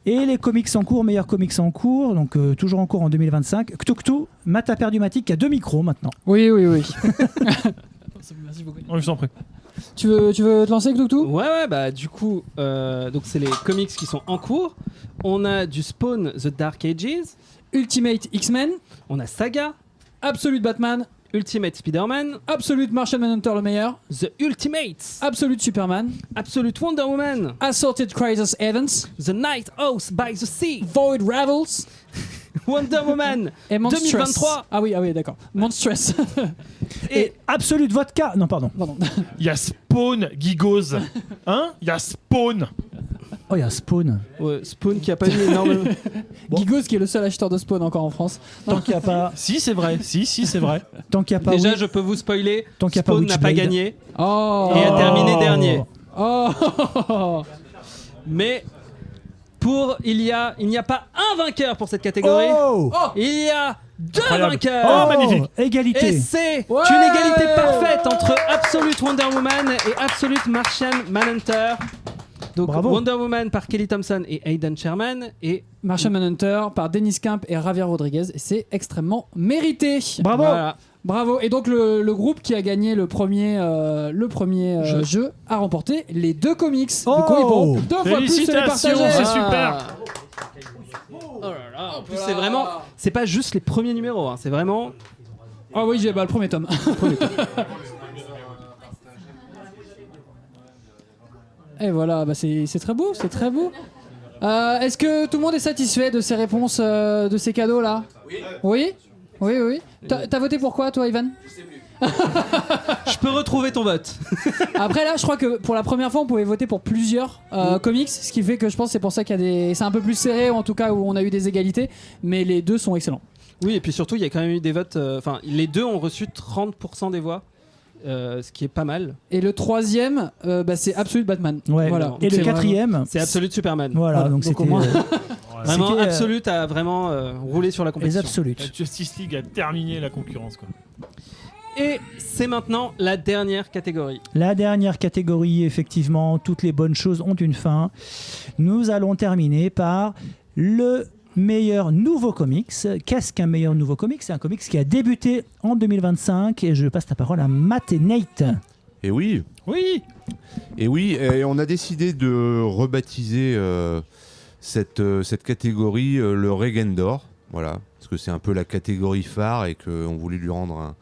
Et les comics en cours, meilleurs comics en cours, donc toujours en cours en 2025. Ktuktu, Matt a perdu Matic qui a 2 micros maintenant. Oui. Merci beaucoup. Je t'en prie. Tu veux te lancer, Ktuktu ? Ouais, bah du coup, donc c'est les comics qui sont en cours. On a du Spawn The Dark Ages, Ultimate X-Men, on a Saga, Absolute Batman, Ultimate Spider-Man, Absolute Martian Manhunter le meilleur, The Ultimates, Absolute Superman, Absolute Wonder Woman, Assorted Crisis Evans, The Night House by the Sea, Void Ravels Wonder Woman et Monstrous. 2023. Ah oui, d'accord. Monstrous. Et Absolute Vodka. Non, pardon. Il y a Spawn, Gigos. Hein? Il y a Spawn. Oh, il y a Spawn. Ouais, Spawn qui a pas eu énormément. Gigos qui est le seul acheteur de Spawn encore en France. Tant qu'il n'y a pas. Si, c'est vrai. Si, c'est vrai. Tant qu'il n'y a pas. Déjà, je peux vous spoiler. Tant qu'il y a pas Spawn n'a pas Witchblade. gagné Oh. et a terminé dernier. Oh. Mais il n'y a pas un vainqueur pour cette catégorie. Oh, Il y a 2 Incroyable. vainqueurs. Oh, magnifique. Égalité. Et c'est Ouais. une égalité parfaite entre Absolute Wonder Woman et Absolute Martian Manhunter. Donc Bravo. Wonder Woman par Kelly Thompson et Aidan Sherman et Martian Manhunter par Dennis Kemp et Javier Rodriguez. Et c'est extrêmement mérité. Bravo. voilà. Bravo. Et donc le groupe qui a gagné le premier jeu a remporté les 2 comics. Oh. Du coup, ils pourront 2 fois plus se les Félicitations, partager. c'est super. Oh là là. En plus c'est vraiment, c'est pas juste les premiers numéros, hein, c'est vraiment. Ah oui, j'ai le premier tome. Et voilà, bah c'est très beau, c'est très beau. Est-ce que tout le monde est satisfait de ces réponses, de ces cadeaux là ? Oui. Oui. T'as voté pour quoi, toi, Ivan ? Je peux retrouver ton vote. Après là, je crois que pour la première fois, on pouvait voter pour plusieurs comics, ce qui fait que je pense que c'est pour ça qu'il y a c'est un peu plus serré, ou en tout cas où on a eu des égalités, mais les 2 sont excellents. Oui, et puis surtout il y a quand même eu des votes. Enfin, les 2 ont reçu 30% des voix. Ce qui est pas mal. Et le 3e, c'est Absolute Batman. Ouais. Voilà. Et le C'est 4e, C'est Absolute Superman. voilà, donc Donc, c'était au moins- Vraiment, C'était, Absolute a vraiment roulé sur la les compétition. absolutes. La Justice League a terminé la concurrence, quoi. Et c'est maintenant la dernière catégorie. La dernière catégorie, effectivement, toutes les bonnes choses ont une fin. Nous allons terminer par le meilleur nouveau comics. Qu'est-ce qu'un meilleur nouveau comics ? C'est un comics qui a débuté en 2025 et je passe la parole à Matt et Nate. Et oui, Oui. et on a décidé de rebaptiser cette catégorie le Regen d'Or, voilà, parce que c'est un peu la catégorie phare et qu'on voulait lui rendre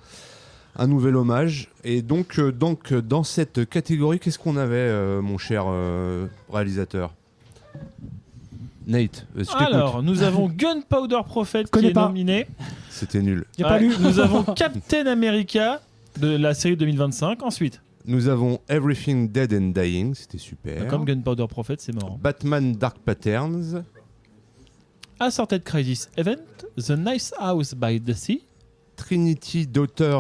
un nouvel hommage. Et donc dans cette catégorie, qu'est-ce qu'on avait, mon cher réalisateur Nate, je t'écoute. Alors, nous avons Gunpowder Prophet qui Connais est pas. nominé. C'était nul. J'ai pas lu. Nous avons Captain America de la série 2025. Ensuite, Nous avons Everything Dead and Dying, c'était super. comme Gunpowder Prophet, c'est marrant. Batman Dark Patterns, Assorted Crisis Event, The Nice House by the Sea, Trinity Daughter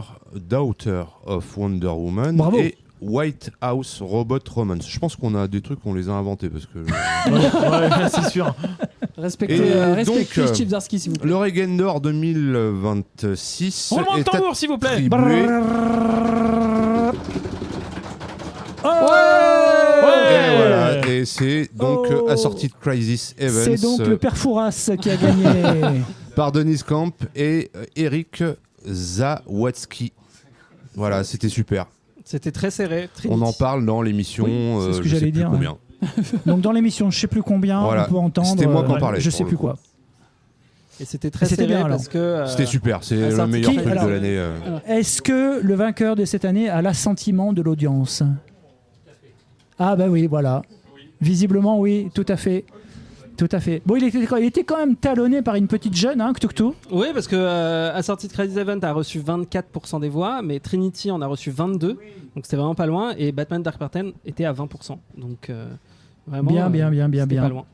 of Wonder Woman Bravo. et White House Robot Romance. Je pense qu'on a des trucs, on les a inventés parce que ouais, c'est sûr. Respectez, Et respectez donc, Steve Zdarsky, s'il vous plaît. le Regen d'Or 2026 Roulement de est tambour, s'il vous plaît. attribué. Et voilà, et c'est donc Oh. Assorted Crisis Events C'est donc le père Fouras qui a gagné. par Denis Camp et Eric Zawadzki. Voilà, c'était super. C'était très serré. Trinity. On en parle dans l'émission. Oui, c'est ce que je sais j'allais plus dire, combien. Donc dans l'émission, je sais plus combien, Voilà. on peut entendre. C'était moi qui en parlais, Je pour sais le plus coup. quoi. Et c'était très C'était serré bien, alors. parce que. C'était super, c'est le Assorted meilleur Crisis. truc de Alors, l'année. Est-ce que le vainqueur de cette année a l'assentiment de l'audience ? Ah bah oui, voilà. Visiblement, oui, tout à fait. Tout à fait. Bon, il était quand même talonné par une petite jeune, hein, Ktuktu. Oui, parce que Assorted Crisis Event a reçu 24% des voix, mais Trinity en a reçu 22%, donc c'était vraiment pas loin, et Batman Dark Pattern était à 20%. Donc vraiment, Bien. c'était pas loin.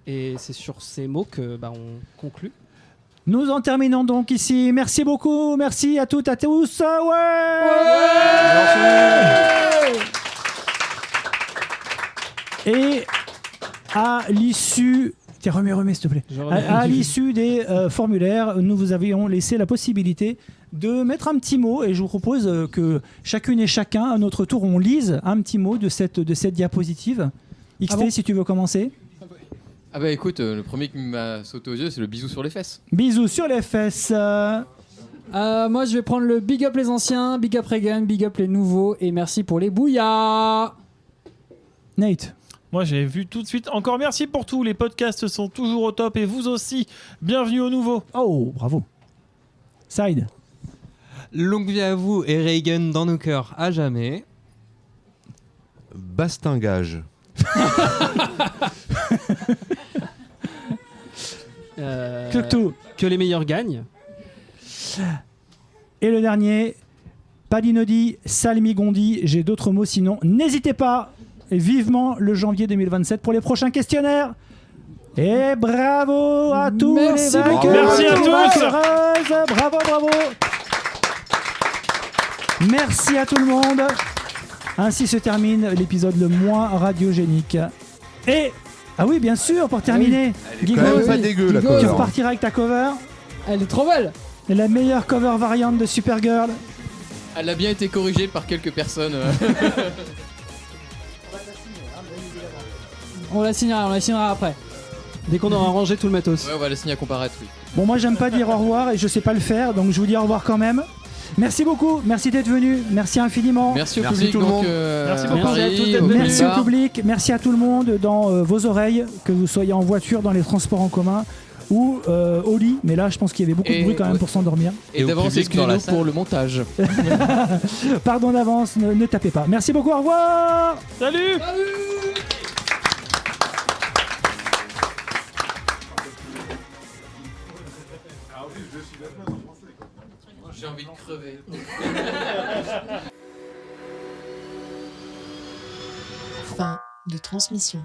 Et c'est sur ces mots que on conclut. Nous en terminons donc ici. Merci beaucoup. Merci à toutes, à tous. Et À l'issue... Tiens, remets, s'il te plaît. À l'issue des formulaires, nous vous avions laissé la possibilité de mettre un petit mot et je vous propose que chacune et chacun, à notre tour, on lise un petit mot de cette diapositive. XT, si tu veux commencer. Ah bah écoute, le premier qui m'a sauté aux yeux, c'est le bisou sur les fesses. Bisous sur les fesses. Moi, je vais prendre le big up les anciens, big up Reagan, big up les nouveaux et merci pour les bouillas. Nate. Moi, j'ai vu tout de suite. Encore merci pour tout. Les podcasts sont toujours au top et vous aussi. Bienvenue au nouveau. Oh, bravo. Side. Longue vie à vous et Reagan dans nos cœurs à jamais. Bastingage. Que les meilleurs gagnent. Et le dernier, Palinodi, Salmigondi. J'ai d'autres mots sinon. N'hésitez pas. Et vivement le janvier 2027 pour les prochains questionnaires. Et bravo à tous Merci les vainqueurs. beaucoup. Merci à tous. Heureuses. Bravo, bravo. Merci à tout le monde. Ainsi se termine l'épisode le moins radiogénique. Et, ah oui, bien sûr, pour terminer, Quand même pas dégueu la cover. tu repartiras avec ta cover. Elle est trop belle. Et la meilleure cover variante de Supergirl. Elle a bien été corrigée par quelques personnes. On la signera après. Dès qu'on aura rangé tout le matos. Ouais, on va la signer à comparaître, oui. Bon, moi, j'aime pas dire au revoir et je sais pas le faire, donc je vous dis au revoir quand même. Merci beaucoup, merci d'être venu, merci infiniment. Merci au Merci public. tout le donc, monde. Merci beaucoup. Merci à tous d'être venus. Merci au public, merci à tout le monde dans vos oreilles, que vous soyez en voiture, dans les transports en commun ou au lit. Mais là, je pense qu'il y avait beaucoup de Et- bruit quand même pour s'endormir. Et au d'avance, public dans la excusez-nous salle. pour le montage. Pardon d'avance, ne tapez pas. Merci beaucoup, au revoir. Salut. J'ai envie de crever. Fin de transmission.